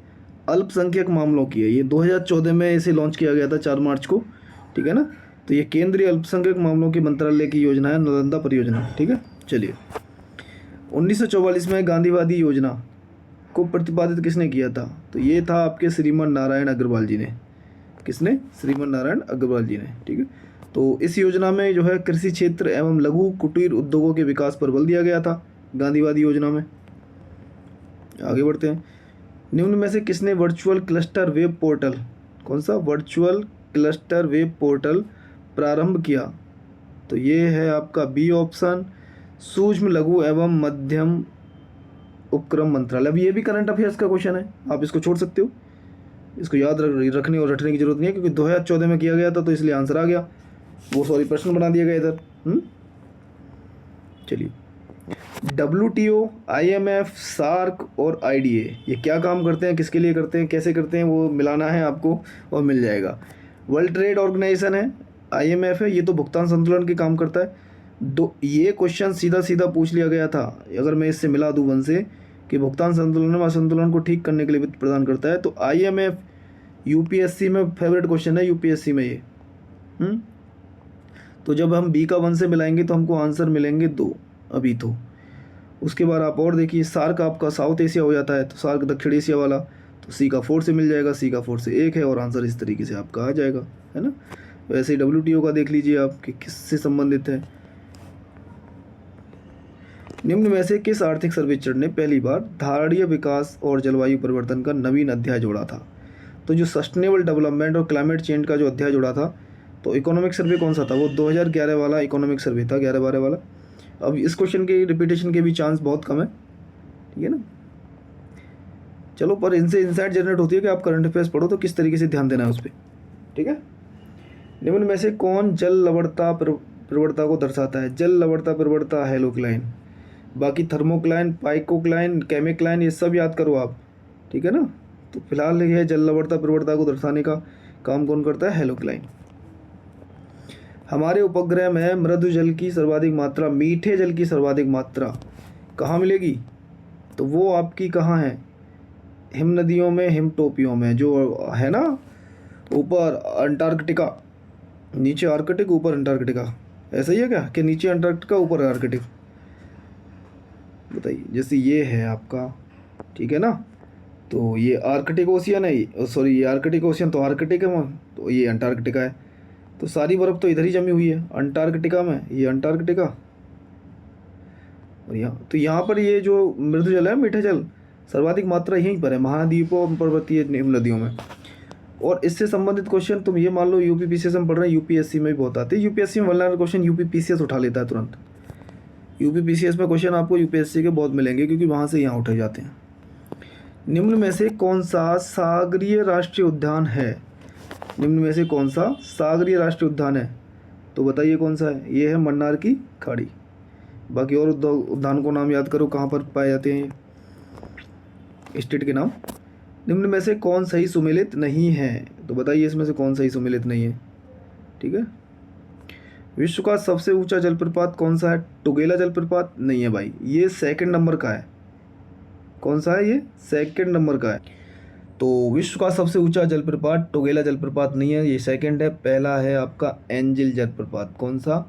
अल्पसंख्यक मामलों की है। ये 2014 में इसे लॉन्च किया गया था 4 मार्च को। ठीक है ना। तो ये केंद्रीय अल्पसंख्यक मामलों के मंत्रालय की योजना है, नालंदा परियोजना। ठीक है। चलिए, 1944 में गांधीवादी योजना को प्रतिपादित किसने किया था? तो ये था आपके श्रीमन नारायण अग्रवाल जी ने। किसने? श्रीमन नारायण अग्रवाल जी ने। ठीक है। तो इस योजना में जो है कृषि क्षेत्र एवं लघु कुटीर उद्योगों के विकास पर बल दिया गया था गांधीवादी योजना में। आगे बढ़ते हैं। निम्न में से किसने वर्चुअल क्लस्टर वेब पोर्टल, कौन सा वर्चुअल क्लस्टर वेब पोर्टल प्रारंभ किया? तो ये है आपका बी ऑप्शन, सूक्ष्म लघु एवं मध्यम उपक्रम मंत्रालय। अब ये भी करंट अफेयर्स का क्वेश्चन है, आप इसको छोड़ सकते हो। इसको याद रखने और रटने की जरूरत नहीं है, क्योंकि 2014 में किया गया था, तो इसलिए आंसर आ गया। वो सॉरी प्रश्न बना दिया गया इधर। चलिए, WTO, IMF, सार्क और IDA ये क्या काम करते हैं, किसके लिए करते हैं, कैसे करते हैं, वो मिलाना है आपको और मिल जाएगा। वर्ल्ड ट्रेड ऑर्गेनाइजेशन है, IMF है, ये तो भुगतान संतुलन के काम करता है। ये क्वेश्चन सीधा सीधा पूछ लिया गया था, अगर मैं इससे मिला दूँ वन से, कि भुगतान संतुलन में असंतुलन को ठीक करने के लिए वित्त प्रदान करता है। तो IMF UPSC में फेवरेट क्वेश्चन है, UPSC में ये। तो जब हम B का 1 से मिलाएंगे तो हमको आंसर मिलेंगे 2 अभी तो। उसके बाद आप और देखिए, सार्क आपका साउथ एशिया हो जाता है, तो सार्क दक्षिण एशिया वाला, तो C का 4 से मिल जाएगा, C का 4 से 1 है, और आंसर इस तरीके से आपका आ जाएगा, है ना। वैसे ही WTO का देख लीजिए आप कि किससे संबंधित है। निम्न में से किस आर्थिक सर्वेक्षण ने पहली बार धारणीय विकास और जलवायु परिवर्तन का नवीन अध्याय जोड़ा था? तो जो सस्टेनेबल डेवलपमेंट और क्लाइमेट चेंज का जो अध्याय जोड़ा था, तो इकोनॉमिक सर्वे कौन सा था? वो 2011 वाला इकोनॉमिक सर्वे था, 11-12 वाला। अब इस क्वेश्चन के रिपीटेशन के भी चांस बहुत कम है, ठीक है ना। चलो, पर इनसे इंसाइट जनरेट होती है कि आप करंट अफेयर्स पढ़ो तो किस तरीके से ध्यान देना है उस पर, ठीक है। निम्न में से कौन जल लवणता प्रवणता को दर्शाता है? जल लवणता प्रवणता हेलोक्लाइन, बाकी थर्मोक्लाइन, पाइकोक्लाइन, केमिक्लाइन, ये सब याद करो आप, ठीक है ना। तो फिलहाल यह जल लवणता प्रवणता को दर्शाने का काम कौन करता है? हेलोक्लाइन। हमारे उपग्रह में मृदु जल की सर्वाधिक मात्रा, मीठे जल की सर्वाधिक मात्रा कहाँ मिलेगी? तो वो आपकी कहाँ है? हिम नदियों में, हिम टोपियों में, जो है ना, ऊपर अंटार्कटिका, नीचे आर्कटिक, ऊपर अंटार्कटिका, ऐसा ही है क्या कि नीचे अंटार्कटिका ऊपर आर्कटिक? बताइए, जैसे ये है आपका, ठीक है ना, तो ये आर्कटिक ओशियन है, सॉरी ये आर्कटिक ओशियन, तो आर्कटिक है, तो ये अंटार्कटिका है। तो सारी बर्फ़ तो इधर ही जमी हुई है अंटार्कटिका में, ये अंटार्कटिका। और यहाँ तो यहाँ पर ये जो मृदु जल है, मीठे जल, सर्वाधिक मात्रा यहीं पर है, महाद्वीपों और पर्वतीय नदियों में। और इससे संबंधित क्वेश्चन तुम ये मान लो UPPCS हम पढ़ रहे हैं, UPSC में भी बहुत आते हैं। UPSC में वल्नरेबल क्वेश्चन UPPCS उठा लेता है तुरंत। UPPCS में क्वेश्चन आपको UPSC के बहुत मिलेंगे, क्योंकि वहाँ से यहाँ उठे जाते हैं। निम्न में से कौन सा सागरीय राष्ट्रीय उद्यान है? निम्न में से कौन सा सागरीय राष्ट्रीय उद्यान है? तो बताइए कौन सा है? ये है मन्नार की खाड़ी। बाकी और उद्यान को नाम याद करो, कहाँ पर पाए जाते हैं ये स्टेट के नाम। निम्न में से कौन सही सुमेलित नहीं है? तो बताइए इसमें से कौन सही सुमेलित नहीं है, ठीक है। विश्व का सबसे ऊंचा जलप्रपात कौन सा है? टुगेला जलप्रपात नहीं है भाई, ये 2nd नंबर का है। कौन सा है? ये 2nd नंबर का है। तो विश्व का सबसे ऊंचा जलप्रपात टुगेला जलप्रपात नहीं है, ये 2nd है। पहला है आपका एंजिल जलप्रपात। कौन सा?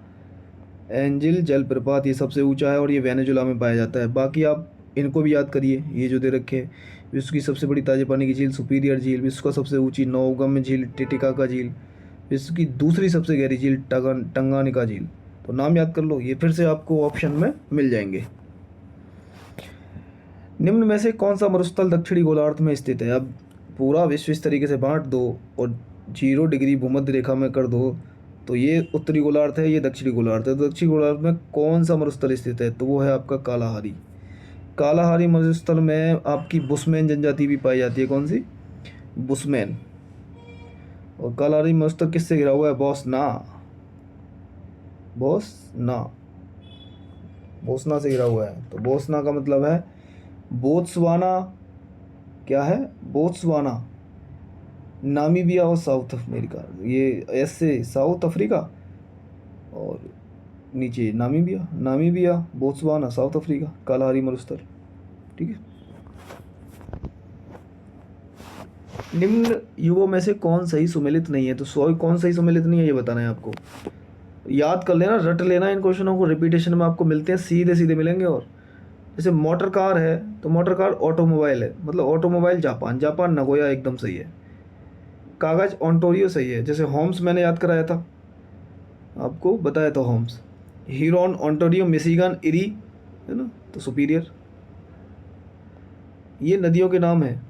एंजिल जलप्रपात, ये सबसे ऊंचा है और ये वेनेजुला में पाया जाता है। बाकी आप इनको भी याद करिए, ये जो दे रखे हैं। विश्व की सबसे बड़ी ताजे पानी की झील सुपीरियर झील, विश्व का सबसे ऊंची नौगम्य झील टिटिकाका झील, विश्व की दूसरी सबसे गहरी झील टंगानिका झील। तो नाम याद कर लो, ये फिर से आपको ऑप्शन में मिल जाएंगे। निम्न में से कौन सा मरुस्थल दक्षिणी गोलार्ध में स्थित है? अब पूरा विश्व इस तरीके से बांट दो और 0 डिग्री भूमध्य रेखा में कर दो, तो ये उत्तरी गोलार्ध है, ये दक्षिणी गोलार्ध है। तो दक्षिणी गोलार्ध में कौन सा मरुस्थल स्थित है? तो वो है आपका कालाहारी। कालाहारी मरुस्थल में आपकी बुशमैन जनजाति भी पाई जाती है। कौन सी? बुशमैन। और कालाहारी मरुस्थल किससे घिरा हुआ है? बोस्ना से घिरा हुआ है। तो बोस्ना का मतलब है बोत्सवाना, क्या है? बोत्सवाना, नामीबिया और साउथ अमेरिका, ये ऐसे साउथ अफ्रीका और नीचे Namibia, Botswana, south Africa, Kalahari मरुस्थल, ठीक है। निम्न युगों में से कौन सही सुमेलित नहीं है? तो कौन सही सुमेलित नहीं है ये बताना है आपको। याद कर लेना, रट लेना इन क्वेश्चनों को, रिपीटेशन में आपको मिलते हैं, सीधे सीधे मिलेंगे। और जैसे मोटर कार है, तो मोटर कार ऑटोमोबाइल है, मतलब ऑटोमोबाइल जापान नगोया एकदम सही है। कागज़ ओंटारियो सही है। जैसे होम्स मैंने याद कराया था, आपको बताया था Holmes. Heron Ontario, Michigan, eri, है ना, तो सुपीरियर। ये नदियों के नाम है।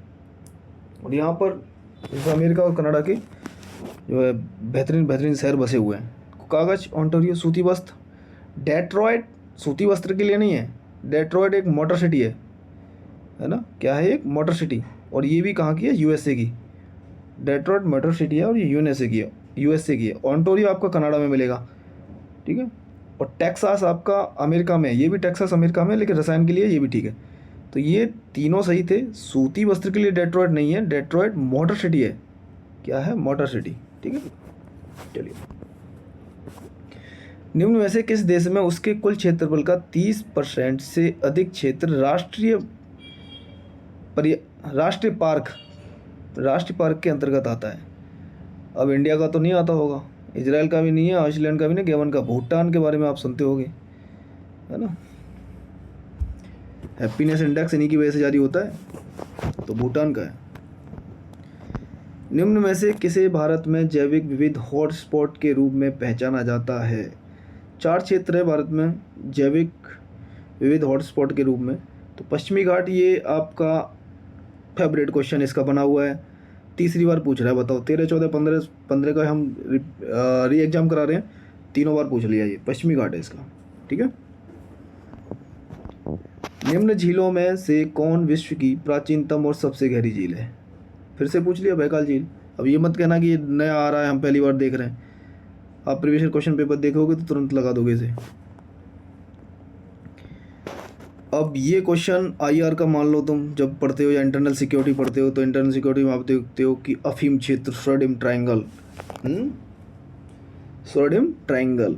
और यहाँ पर जैसे अमेरिका और कनाडा के जो है बेहतरीन शहर बसे हुए हैं। कागज़ ओंटारियो, सूती वस्त्र डेट्रॉयट, सूती वस्त्र के लिए नहीं है, डेट्रॉयट एक मोटर सिटी है ना, क्या है? एक मोटर सिटी। और ये भी कहाँ की है? USA की। डेट्रॉइट मोटर सिटी है और ये यूएसए की है। ओंटारियो आपका कनाडा में मिलेगा, ठीक है। और टेक्सास आपका अमेरिका में है, ये भी टेक्सास अमेरिका में है, लेकिन रसायन के लिए ये भी ठीक है। तो ये तीनों सही थे। सूती वस्त्र के लिए डेट्रॉइट नहीं है, डेट्रॉइट मोटर सिटी है। क्या है? मोटर सिटी, ठीक है। चलिए, निम्न में से किस देश में उसके कुल क्षेत्रफल का 30% से अधिक क्षेत्र राष्ट्रीय पार्क के अंतर्गत आता है? अब इंडिया का तो नहीं आता होगा, इजराइल का भी नहीं है, आइसलैंड का भी नहीं, गेवन का। भूटान के बारे में आप सुनते होंगे, है ना। हैप्पीनेस इंडेक्स इन्हीं की वजह से जारी होता है, तो भूटान का है। निम्न में से किसे भारत में जैविक विविध हॉटस्पॉट के रूप में पहचाना जाता है? 4 क्षेत्र है भारत में जैविक विविध हॉटस्पॉट के रूप में। तो पश्चिमी घाट, ये आपका फेवरेट क्वेश्चन इसका बना हुआ है, तीसरी बार पूछ रहा है। बताओ, 13, 14, 15 का हम री एग्जाम करा रहे हैं, तीनों बार पूछ लिया। ये पश्चिमी घाट है इसका, ठीक है। निम्न झीलों में से कौन विश्व की प्राचीनतम और सबसे गहरी झील है? फिर से पूछ लिया, बैकाल झील। अब ये मत कहना कि ये नया आ रहा है, हम पहली बार देख रहे हैं। आप प्रीवियस क्वेश्चन पेपर देखोगे तो तुरंत लगा दोगे इसे। अब ये क्वेश्चन आईआर का मान लो, तुम जब पढ़ते हो या इंटरनल सिक्योरिटी पढ़ते हो, तो इंटरनल सिक्योरिटी में आप देखते हो कि अफीम क्षेत्र, सोडियम ट्रायंगल, सोडियम ट्रायंगल।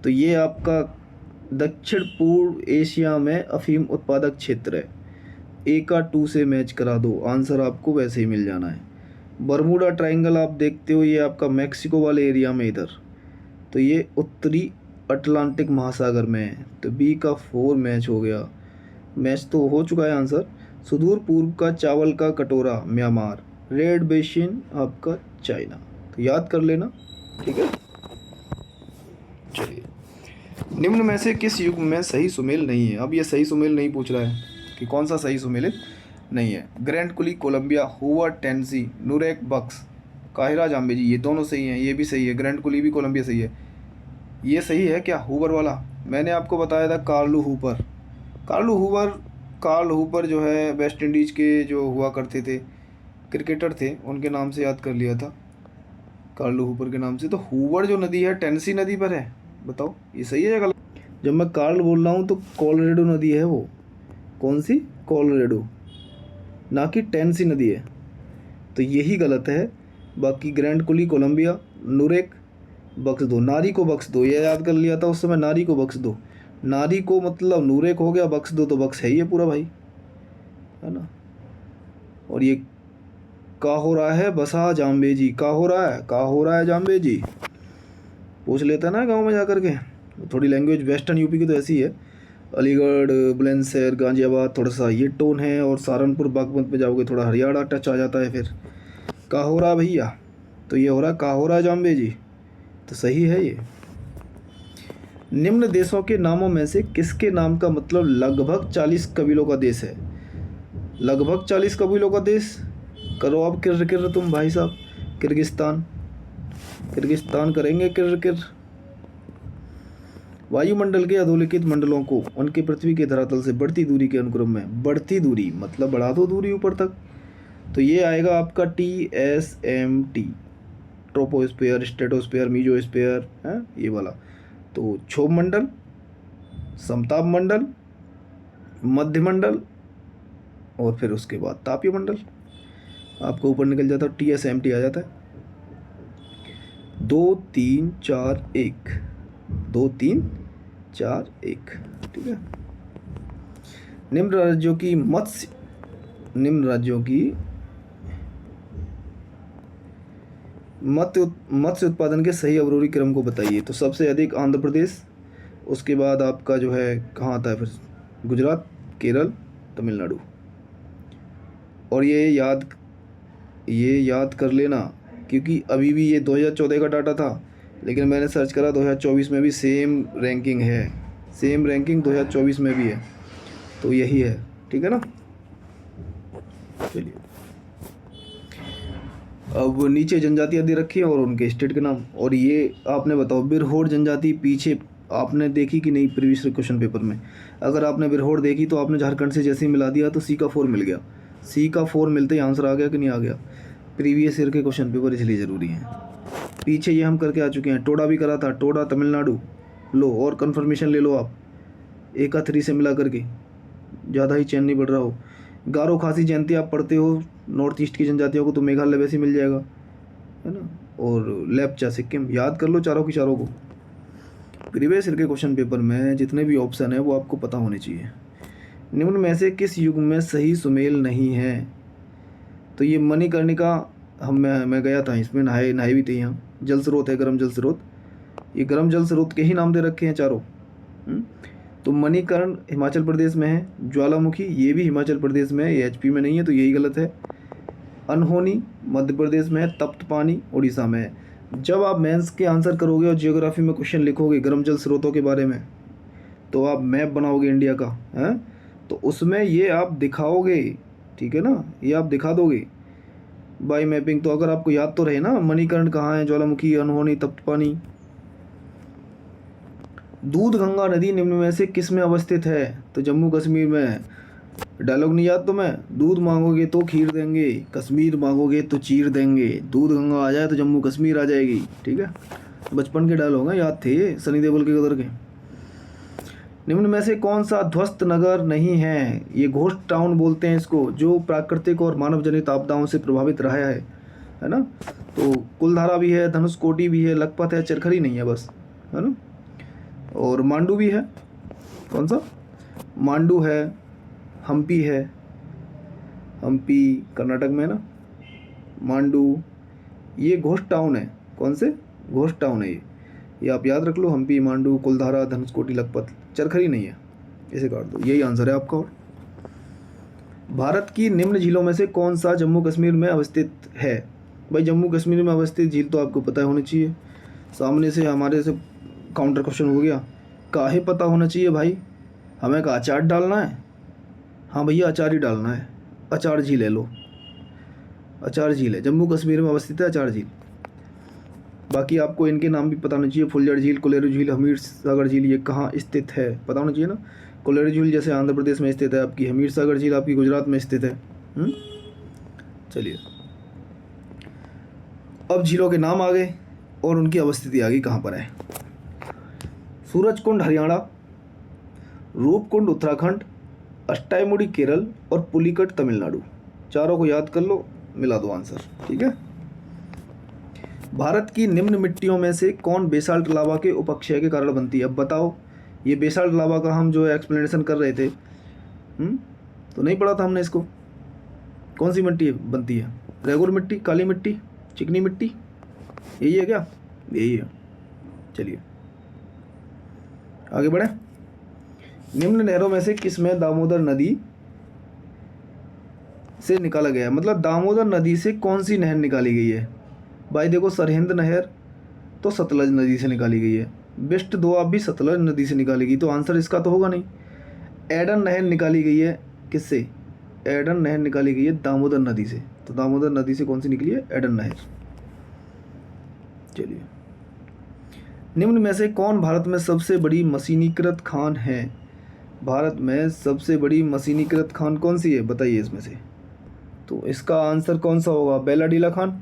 तो ये आपका दक्षिण पूर्व एशिया में अफीम उत्पादक क्षेत्र है। ए का 2 से मैच करा दो, आंसर आपको वैसे ही मिल जाना है। बरमूडा ट्रायंगल आप देखते हो, ये आपका मैक्सिको वाले एरिया में इधर, तो ये उत्तरी अटलांटिक महासागर में है। तो बी का 4 मैच हो गया, मैच तो हो चुका है आंसर। सुदूर पूर्व का चावल का कटोरा म्यांमार, रेड बेसिन आपका चाइना। तो याद कर लेना, ठीक है। चलिए, निम्न में से किस युग में सही सुमेल नहीं है? अब ये सही सुमेल नहीं पूछ रहा है कि कौन सा सही सुमेलित नहीं है। ग्रैंड कुली, कोलंबिया, हुआ, टेनेसी, नुरेक, बक्स, काहिरा, जाम्बेजी, ये दोनों सही हैं। ये भी सही है, ग्रैंड कुली भी, कोलंबिया सही है। ये सही है क्या? हुबर वाला मैंने आपको बताया था, कार्ल हूपर जो है वेस्ट इंडीज़ के जो हुआ करते थे, क्रिकेटर थे, उनके नाम से याद कर लिया था, कार्ल हूपर के नाम से। तो हूवर जो नदी है टेनेसी नदी पर है। बताओ ये सही है या गलत? जब मैं कार्ल बोल रहा हूँ तो कोलोराडो नदी है वो। कौन सी? कोलोराडो, ना कि टेनेसी नदी है। तो यही गलत है। बाकी ग्रैंड कुली, कोलंबिया, नुरेक, बक्स दो, नारी को बक्स दो, ये याद कर लिया था उस समय। नारी को बक्स दो, नारी को मतलब नूरेक हो गया, बक्स दो तो बक्स है ही है पूरा भाई, है ना। और ये का हो रहा है? बसा जाम्बेजी, का हो रहा है जाम्बेजी, पूछ लेता ना गांव में जा कर के। थोड़ी लैंग्वेज वेस्टर्न यूपी की तो ऐसी है। अलीगढ़, बुलंदशहर, गाजियाबाद थोड़ा सा ये टोन है, और सहारनपुर, बागपत पे जाओगे थोड़ा हरियाणा टच आ जाता है। फिर का हो रहा भैया, तो ये हो रहा का हो रहा है जाम्बेजी, तो सही है ये। निम्न देशों के नामों में से किसके नाम का मतलब लगभग 40 कबीलों का देश है? लगभग 40 कबीलों का देश। करो अब किर किर तुम भाई साहब। किर्गिस्तान करेंगे किर किर। वायुमंडल के अधोलिखित मंडलों को उनके पृथ्वी के धरातल से बढ़ती दूरी के अनुक्रम में, बढ़ती दूरी मतलब बढ़ा दो दूरी ऊपर तक, तो ये आएगा आपका TSMT, ट्रोपोस्फीयर, स्ट्रेटोस्फीयर, मीजोस्फीयर है ये वाला। तो क्षोभ मंडल, समताप मंडल, मध्यमंडल, और फिर उसके बाद तापीय मंडल आपको ऊपर निकल जाता है, TSMT आ जाता है। 2 3 4 1, 2 3 4 1, ठीक है। निम्न राज्यों की मत्स्य उत्पादन के सही अवरोही क्रम को बताइए। तो सबसे अधिक आंध्र प्रदेश, उसके बाद आपका जो है कहाँ आता है फिर? गुजरात, केरल, तमिलनाडु। और ये याद कर लेना, क्योंकि अभी भी ये 2014 का डाटा था, लेकिन मैंने सर्च करा 2024 में भी सेम रैंकिंग है, सेम रैंकिंग 2024 में भी है, तो यही है, ठीक है ना। चलिए, अब नीचे जनजातियाँ दे रखी हैं और उनके स्टेट के नाम। और ये आपने बताओ, बिरहोर जनजाति पीछे आपने देखी कि नहीं प्रीवियस क्वेश्चन पेपर में? अगर आपने बिरहोर देखी तो आपने झारखंड से जैसे ही मिला दिया तो C का 4 मिल गया। C का 4 मिलते ही आंसर आ गया कि नहीं आ गया? प्रीवियस ईयर के क्वेश्चन पेपर इसलिए ज़रूरी हैं। पीछे ये हम करके आ चुके हैं, टोडा भी करा था, टोडा तमिलनाडु। लो और कन्फर्मेशन ले लो आप, एक का 3 से मिला करके, ज़्यादा ही चैन नहीं बढ़ रहा हो। गारो खासी जयंती आप पढ़ते हो नॉर्थ ईस्ट की जनजातियों को, तो मेघालय वैसे ही मिल जाएगा, है ना। और लेप्चा सिक्किम, याद कर लो चारों की चारों को। प्रीवियस ईयर के क्वेश्चन पेपर में जितने भी ऑप्शन है वो आपको पता होने चाहिए। निम्न में से किस युग में सही सुमेल नहीं है? तो ये मणिकर्णिका, मैं गया था इसमें, नहाए भी थे यहाँ। जल स्रोत है, गर्म जल स्रोत, ये गर्म जल स्रोत के ही नाम दे रखे हैं चारों। तो मणिकर्ण हिमाचल प्रदेश में है, ज्वालामुखी ये भी हिमाचल प्रदेश में है, ये एचपी में नहीं है, तो यही गलत है। अनहोनी मध्य प्रदेश में है, तप्त पानी उड़ीसा में है। जब आप मेंस के आंसर करोगे और जियोग्राफी में क्वेश्चन लिखोगे गर्म जल स्रोतों के बारे में, तो आप मैप बनाओगे इंडिया का, हैं, तो उसमें ये आप दिखाओगे, ठीक है ना, ये आप दिखा दोगे बाई मैपिंग। तो अगर आपको याद तो रहे ना मणिकर्ण कहाँ है, ज्वालामुखी, अनहोनी, तप्त पानी। दूध गंगा नदी निम्न में से किस में अवस्थित है? तो जम्मू कश्मीर में। डायलॉग नहीं याद तो मैं, दूध मांगोगे तो खीर देंगे, कश्मीर मांगोगे तो चीर देंगे। दूध गंगा आ जाए तो जम्मू कश्मीर आ जाएगी, ठीक है। बचपन के डायलॉग हैं, याद थे, सनी देओल के कदर के। निम्न में से कौन सा ध्वस्त नगर नहीं है? ये घोस्ट टाउन बोलते हैं इसको, जो प्राकृतिक और मानव जनित आपदाओं से प्रभावित रहा है ना। तो कुलधारा भी है, धनुषकोटी भी है, लखपत है, चरखरी नहीं है बस, है ना। और मांडू भी है, कौन सा? मांडू है, हम्पी है, हम्पी कर्नाटक में है ना, मांडू, ये घोस्ट टाउन है। कौन से घोस्ट टाउन है ये आप याद रख लो, हम्पी, मांडू, कुलधारा, धनुषकोटी, लखपत, चरखरी नहीं है, इसे काट दो, यही आंसर है आपका। और भारत की निम्न झीलों में से कौन सा जम्मू कश्मीर में अवस्थित है? भाई जम्मू कश्मीर में अवस्थित झील तो आपको पता होनी चाहिए, सामने से हमारे से काउंटर क्वेश्चन हो गया। काहे पता होना चाहिए भाई, हमें का अचार डालना है? हाँ भैया अचार ही डालना है, अचार झील है, लो अचार झील है, जम्मू कश्मीर में अवस्थित है अचार झील। बाकी आपको इनके नाम भी पता होना चाहिए, फुलझड़ झील, कोलेरू झील, हमीर सागर झील, ये कहाँ स्थित है पता होना चाहिए ना। कोलेरू झील जैसे आंध्र प्रदेश में स्थित है आपकी, हमीर सागर झील आपकी गुजरात में स्थित है। चलिए अब झीलों के नाम आ गए और उनकी अवस्थिति आ गई कहाँ पर है। सूरजकुंड हरियाणा, रूपकुंड उत्तराखंड, अष्टाईमुड़ी केरल और पुलिकट तमिलनाडु। चारों को याद कर लो, मिला दो आंसर, ठीक है। भारत की निम्न मिट्टियों में से कौन बेसाल्ट लावा के उपक्षय के कारण बनती है? अब बताओ, ये बेसाल्ट लावा का हम जो है एक्सप्लेनेशन कर रहे थे, तो नहीं पढ़ा था हमने इसको? कौन सी मिट्टी बनती है? रेगुलर मिट्टी, काली मिट्टी, चिकनी मिट्टी, यही है क्या? यही है। चलिए आगे बढ़े। निम्न नहरों में से किस में दामोदर नदी से निकाला गया है? मतलब दामोदर नदी से कौन सी नहर निकाली गई है? भाई देखो, सरहिंद नहर तो सतलज नदी से निकाली गई है, बेस्ट दोआब भी सतलज नदी से निकाली गई, तो आंसर इसका तो होगा नहीं। एडन नहर निकाली गई है किससे? एडन नहर निकाली गई है दामोदर नदी से, तो दामोदर नदी से कौन सी निकली है? एडन नहर। चलिए, निम्न में से कौन भारत में सबसे बड़ी मशीनीकृत खान है? भारत में सबसे बड़ी मशीनीकृत खान कौन सी है बताइए इसमें से? तो इसका आंसर कौन सा होगा? बेलाडीला खान।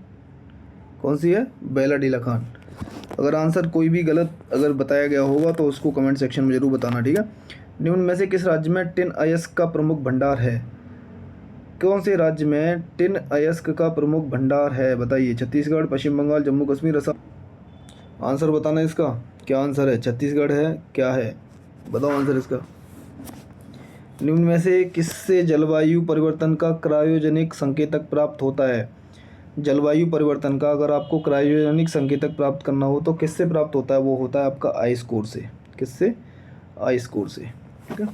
कौन सी है? बेलाडीला खान। अगर आंसर कोई भी गलत अगर बताया गया होगा तो उसको कमेंट सेक्शन में ज़रूर बताना, ठीक है। निम्न में से किस राज्य में टिन अयस्क का प्रमुख भंडार है? कौन से राज्य में टिन अयस्क का प्रमुख भंडार है बताइए? छत्तीसगढ़, पश्चिम बंगाल, जम्मू कश्मीर, असम। आंसर बताना इसका, क्या आंसर है? छत्तीसगढ़ है, क्या है बताओ आंसर इसका। निम्न में से किससे जलवायु परिवर्तन का क्रायोजेनिक संकेतक प्राप्त होता है? जलवायु परिवर्तन का अगर आपको क्रायोजेनिक संकेतक प्राप्त करना हो तो किससे प्राप्त होता है? वो होता है आपका आई स्कोर से। किससे? आई स्कोर से, ठीक है।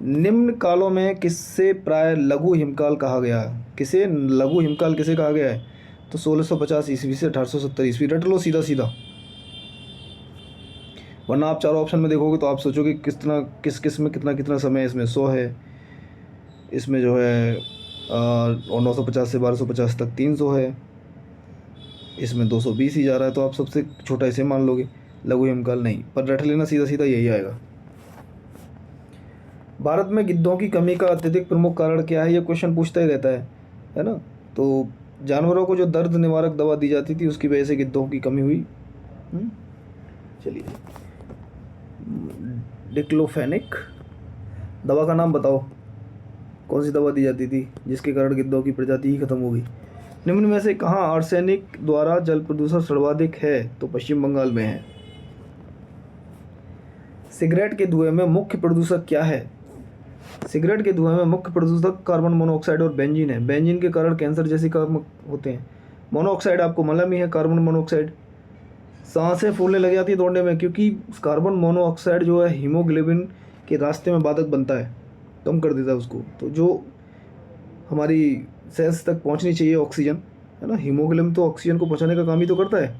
निम्न कालों में किससे प्राय लघु हिमकाल कहा गया? किसे लघु हिमकाल किसे कहा गया है? तो 1650 ईस्वी से 1870 ईस्वी। रट लो सीधा सीधा, वरना आप चारों ऑप्शन में देखोगे तो आप सोचोगे किस में कितना समय है। इसमें 100 है, इसमें जो है और 950 से 1250 तक 300 है, इसमें 220 ही जा रहा है, तो आप सबसे छोटा इसे मान लोगे लघु हिमकाल नहीं, पर रट लेना सीधा सीधा यही आएगा। भारत में गिद्धों की कमी का अत्यधिक प्रमुख कारण क्या है? ये क्वेश्चन पूछता ही रहता है ना। तो जानवरों को जो दर्द निवारक दवा दी जाती थी उसकी वजह से गिद्धों की कमी हुई। चलिए, डिक्लोफेनिक दवा का नाम बताओ, कौन सी दवा दी जाती थी जिसके कारण गिद्धों की प्रजाति ही खत्म हो गई। निम्न में से कहाँ आर्सेनिक द्वारा जल प्रदूषण सर्वाधिक है? तो पश्चिम बंगाल में है। सिगरेट के धुएं में मुख्य प्रदूषक क्या है? सिगरेट के धुएं में मुख्य प्रदूषक कार्बन मोनोऑक्साइड और बेंजीन है। बेंजीन के कारण कैंसर जैसे काम होते हैं। मोनोऑक्साइड आपको मालूम ही है, कार्बन मोनोऑक्साइड। सांसें फूलने लग जाती है दौड़ने में, क्योंकि कार्बन मोनोऑक्साइड जो है हीमोग्लोबिन के रास्ते में बाधक बनता है, कम कर देता है उसको। तो जो हमारी सेल्स तक पहुंचनी चाहिए ऑक्सीजन, है ना, हीमोग्लोबिन तो ऑक्सीजन को पहुंचाने का काम ही तो करता है,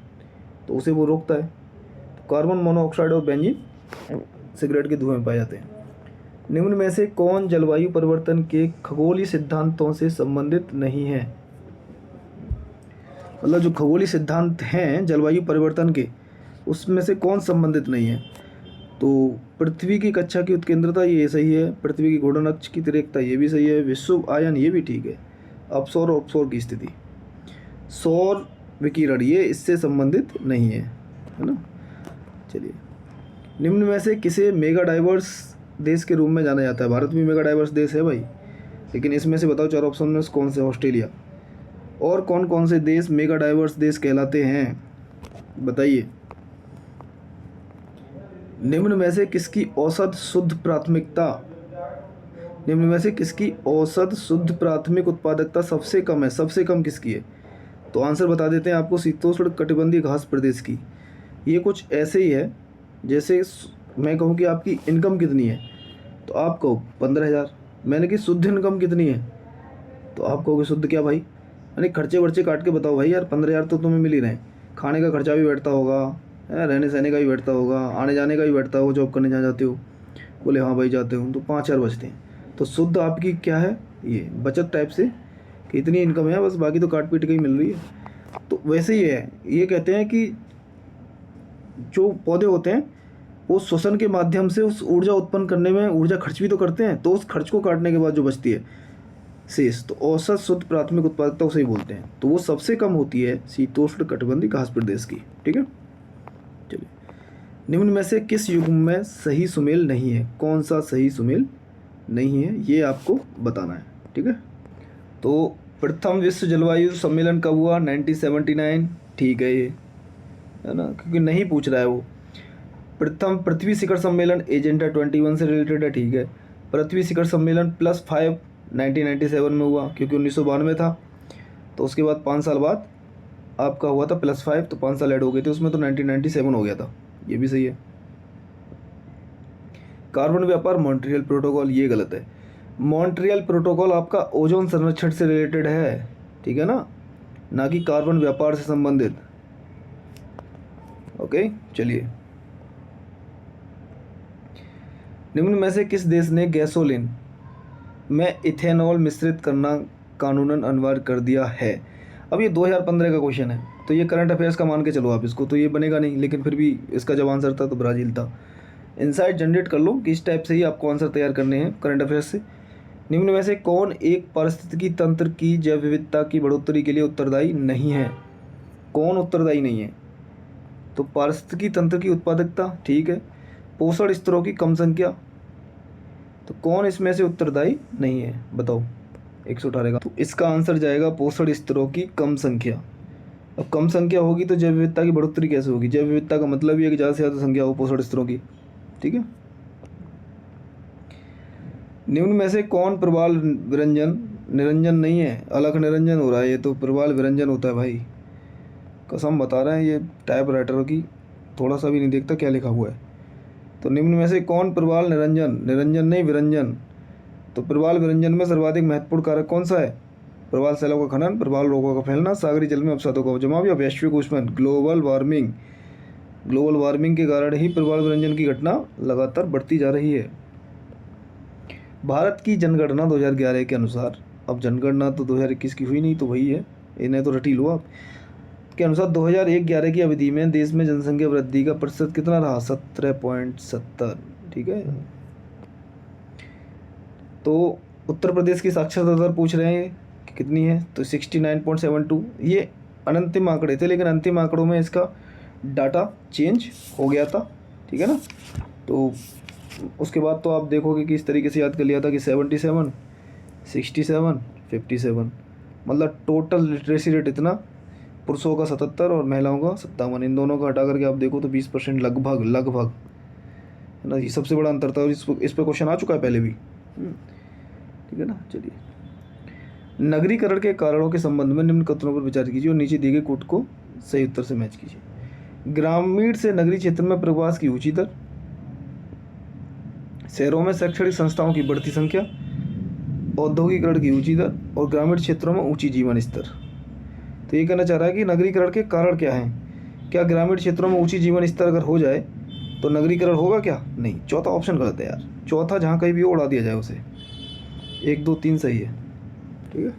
तो उसे वो रोकता है। तो कार्बन मोनोऑक्साइड और बेंजीन सिगरेट के धुएं में पाए जाते हैं। निम्न में से कौन जलवायु परिवर्तन के खगोलीय सिद्धांतों से संबंधित नहीं है? मतलब जो खगोलीय सिद्धांत हैं जलवायु परिवर्तन के, उसमें से कौन संबंधित नहीं है? तो पृथ्वी की कक्षा की उत्केंद्रता ये सही है, पृथ्वी की घूर्णन अक्ष की तिर्यकता ये भी सही है, विश्व आयन ये भी ठीक है, अपसौर और उपसौर की स्थिति, सौर विकिरण ये इससे संबंधित नहीं है ना। चलिए, निम्न में से किसे मेगा डाइवर्स देश के रूप में जाना जाता है? भारत भी मेगा डाइवर्स देश है भाई, लेकिन इसमें से बताओ चार ऑप्शन में कौन से? ऑस्ट्रेलिया। और कौन कौन से देश मेगा डाइवर्स देश कहलाते हैं बताइए। निम्न में से किसकी औसत शुद्ध प्राथमिकता, निम्न में से किसकी औसत शुद्ध प्राथमिक उत्पादकता सबसे कम है? सबसे कम किसकी है? तो आंसर बता देते हैं आपको, शीतोष्ण कटिबंधीय घास प्रदेश की। ये कुछ ऐसे ही है जैसे मैं कहूँ कि आपकी इनकम कितनी है, तो आप कहो 15,000। मैंने कि शुद्ध इनकम कितनी है, तो आप कहोगे शुद्ध क्या भाई, यानी खर्चे वर्चे काट के बताओ भाई यार, 15,000 तो तुम्हें मिल ही रहे हैं। खाने का खर्चा भी बैठता होगा, रहने सहने का भी बैठता होगा, आने जाने का भी बैठता होगा, जॉब करने जहाँ जाते हो। बोले हाँ भाई जाते हो, तो 5,000 बचते हैं। तो शुद्ध आपकी क्या है? ये बचत टाइप से कि इतनी इनकम है बस, बाकी तो काट पीट के ही मिल रही है। तो वैसे ही है, ये कहते हैं कि जो पौधे होते हैं वो श्वसन के माध्यम से उस ऊर्जा उत्पन्न करने में ऊर्जा खर्च भी तो करते हैं, तो उस खर्च को काटने के बाद जो बचती है शेष, तो औसत शुद्ध प्राथमिक उत्पादकता उसे ही बोलते हैं। तो वो सबसे कम होती है शीतोष्ण कटिबंधीय घास प्रदेश की। ठीक है, चलिए, निम्न में से किस युग्म में सही सुमेल नहीं है? कौन सा सही सुमेल नहीं है ये आपको बताना है। ठीक है, तो प्रथम विश्व जलवायु सम्मेलन कब हुआ? 1979। ठीक है, ये है ना, क्योंकि नहीं पूछ रहा है वो। प्रथम पृथ्वी शिखर सम्मेलन एजेंडा 21 से रिलेटेड है। ठीक है, पृथ्वी शिखर सम्मेलन +5 1997 में हुआ, क्योंकि 1992 था, तो उसके बाद 5 साल बाद आपका हुआ था +5, तो 5 साल ऐड हो गए थे उसमें, तो 1997 हो गया था। ये भी सही है। कार्बन व्यापार मॉन्ट्रियल प्रोटोकॉल, ये गलत है। मॉन्ट्रियल प्रोटोकॉल आपका ओजोन संरक्षण से रिलेटेड है, ठीक है ना कि कार्बन व्यापार से संबंधित। ओके, चलिए, निम्न में से किस देश ने गैसोलीन में इथेनॉल मिश्रित करना कानूनन अनिवार्य कर दिया है? अब ये 2015 का क्वेश्चन है, तो ये करंट अफेयर्स का मान के चलो आप इसको, तो ये बनेगा नहीं, लेकिन फिर भी इसका जब आंसर था तो ब्राज़ील था। इनसाइट जनरेट कर लो कि इस टाइप से ही आपको आंसर तैयार करने हैं करंट अफेयर्स से। निम्न में से कौन एक पारिस्थितिकी तंत्र की जैव विविधता की बढ़ोतरी के लिए उत्तरदायी नहीं है? कौन उत्तरदायी नहीं है? तो पारिस्थितिकी तंत्र की उत्पादकता, ठीक है। पोषण स्तरों की कम संख्या, तो कौन इसमें से उत्तरदायी नहीं है बताओ? 118 का, तो इसका आंसर जाएगा पोषण स्तरों की कम संख्या। अब कम संख्या होगी तो जैव विविधता की बढ़ोतरी कैसे होगी? जैव विविधता का मतलब ही है कि ज़्यादा से ज़्यादा संख्या हो पोषण स्तरों की। ठीक है, निम्न में से कौन प्रवाल विरंजन, निरंजन नहीं है, अलग निरंजन हो रहा है, ये तो प्रवाल विरंजन होता है भाई, कसम बता रहे हैं। ये टाइप राइटर की थोड़ा सा भी नहीं देखता क्या लिखा हुआ है। तो निम्न में से कौन प्रवाल निरंजन, निरंजन नहीं विरंजन, तो प्रवाल विरंजन में सर्वाधिक महत्वपूर्ण कारक कौन सा है? प्रवाल शैलों का खनन, प्रवाल रोगों का फैलना, सागरी जल में अपसादों का जमाव, या वैश्विक ऊष्मन, ग्लोबल वार्मिंग। ग्लोबल वार्मिंग के कारण ही प्रवाल विरंजन की घटना लगातार बढ़ती जा रही है। भारत की जनगणना 2011 के अनुसार, अब जनगणना तो 2021 की हुई नहीं, तो वही है, इन्हें तो रटी लो आप, के अनुसार 2001-11 की अवधि में देश में जनसंख्या वृद्धि का प्रतिशत कितना रहा? 17.70। ठीक है, तो उत्तर प्रदेश की साक्षरता दर पूछ रहे हैं, कितनी है, तो 69.72। ये अनंतिम आंकड़े थे, लेकिन अंतिम आंकड़ों में इसका डाटा चेंज हो गया था, ठीक है ना। तो उसके बाद तो आप देखोगे कि इस तरीके से याद कर लिया था कि 77, 67, 57, मतलब टोटल लिटरेसी रेट इतना, पुरुषों का 77 और महिलाओं का 57, इन दोनों का हटा करके आप देखो तो 20% लगभग है ना। ये सबसे बड़ा अंतर था, और इस पर क्वेश्चन आ चुका है पहले भी, ठीक है ना। चलिए, नगरीकरण के कारणों के संबंध में निम्न कथनों पर विचार कीजिए और नीचे दिए गए कोट को सही उत्तर से मैच कीजिए। ग्रामीण से नगरीय क्षेत्र में प्रवास की ऊंची दर, शहरों में शैक्षणिक संस्थाओं की बढ़ती संख्या, औद्योगिकरण की ऊंची दर और ग्रामीण क्षेत्रों में ऊंची जीवन स्तर। तो ये कहना चाह रहा है कि नगरीकरण के कारण क्या हैं। क्या ग्रामीण क्षेत्रों में ऊंची जीवन स्तर अगर हो जाए तो नगरीकरण होगा क्या? नहीं, चौथा ऑप्शन गलत है यार। चौथा जहाँ कहीं भी उड़ा दिया जाए उसे, 1, 2, 3 सही है, ठीक है।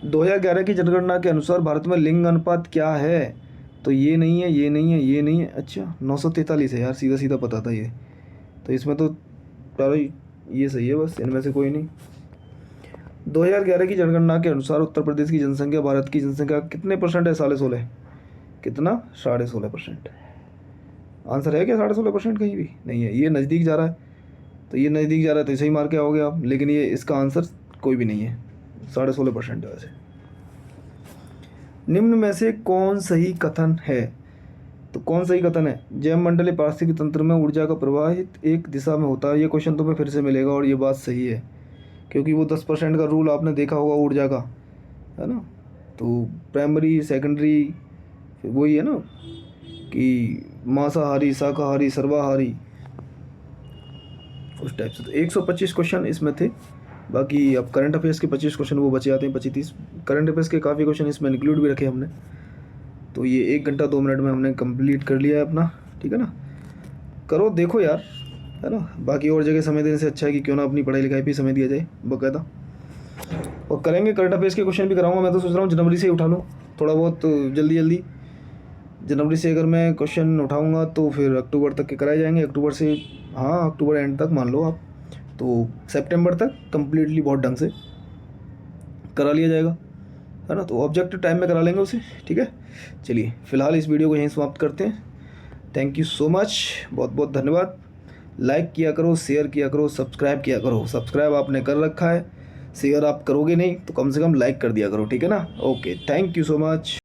2011 की जनगणना के अनुसार भारत में लिंग अनुपात क्या है? तो ये नहीं है, ये नहीं है, ये नहीं है। अच्छा, 943 है यार, सीधा सीधा पता था ये। तो इसमें तो चलो ये सही है, बस इनमें से कोई नहीं। 2011 की जनगणना के अनुसार उत्तर प्रदेश की जनसंख्या भारत की जनसंख्या कितने परसेंट है? 16.5। कितना? 16.5%। आंसर है क्या 16.5%? कहीं भी नहीं है, ये नज़दीक जा रहा है। तो ये नज़दीक जा रहा है तो सही मार के आओगे आप, लेकिन ये इसका आंसर कोई भी नहीं है, 16.5% है वैसे। निम्न में से कौन सही कथन है? तो कौन सही कथन है? जैवमंडलीय पारिस्थितिक तंत्र में ऊर्जा का प्रवाहित एक दिशा में होता है। ये क्वेश्चन तुम्हें फिर से मिलेगा और ये बात सही है, क्योंकि वो 10% का रूल आपने देखा होगा ऊर्जा का, है ना। तो प्राइमरी, सेकेंडरी, वही है ना कि मांसाहारी, शाकाहारी, सर्वाहारी, उस टाइप से। तो 125 क्वेश्चन इसमें थे। बाकी अब करंट अफेयर्स के 25 क्वेश्चन वो बचे आते हैं, 25-30। करंट अफेयर्स के काफ़ी क्वेश्चन इसमें इंक्लूड भी रखे हमने। तो ये 1 घंटा 2 मिनट में हमने कंप्लीट कर लिया है अपना, ठीक है ना। करो, देखो यार, है ना। बाकी और जगह समय देने से अच्छा है कि क्यों ना अपनी पढ़ाई लिखाई पे समय दिया जाए बाकायदा। और करेंगे, करंट अफेयर्स के क्वेश्चन भी कराऊंगा। मैं तो सोच रहा हूँ जनवरी से ही उठा लूँ थोड़ा बहुत, जल्दी जल्दी। जनवरी से अगर मैं क्वेश्चन उठाऊँगा तो फिर अक्टूबर तक के कराए जाएंगे। अक्टूबर से, हाँ, अक्टूबर एंड तक मान लो आप, तो सितंबर तक कम्प्लीटली बहुत ढंग से करा लिया जाएगा, है ना। तो ऑब्जेक्टिव टाइम में करा लेंगे उसे, ठीक है। चलिए, फ़िलहाल इस वीडियो को यहीं समाप्त करते हैं। थैंक यू सो मच, बहुत बहुत धन्यवाद। लाइक किया करो, शेयर किया करो, सब्सक्राइब किया करो। सब्सक्राइब आपने कर रखा है, शेयर आप करोगे नहीं तो कम से कम लाइक कर दिया करो, ठीक है ना। Okay, thank you so much.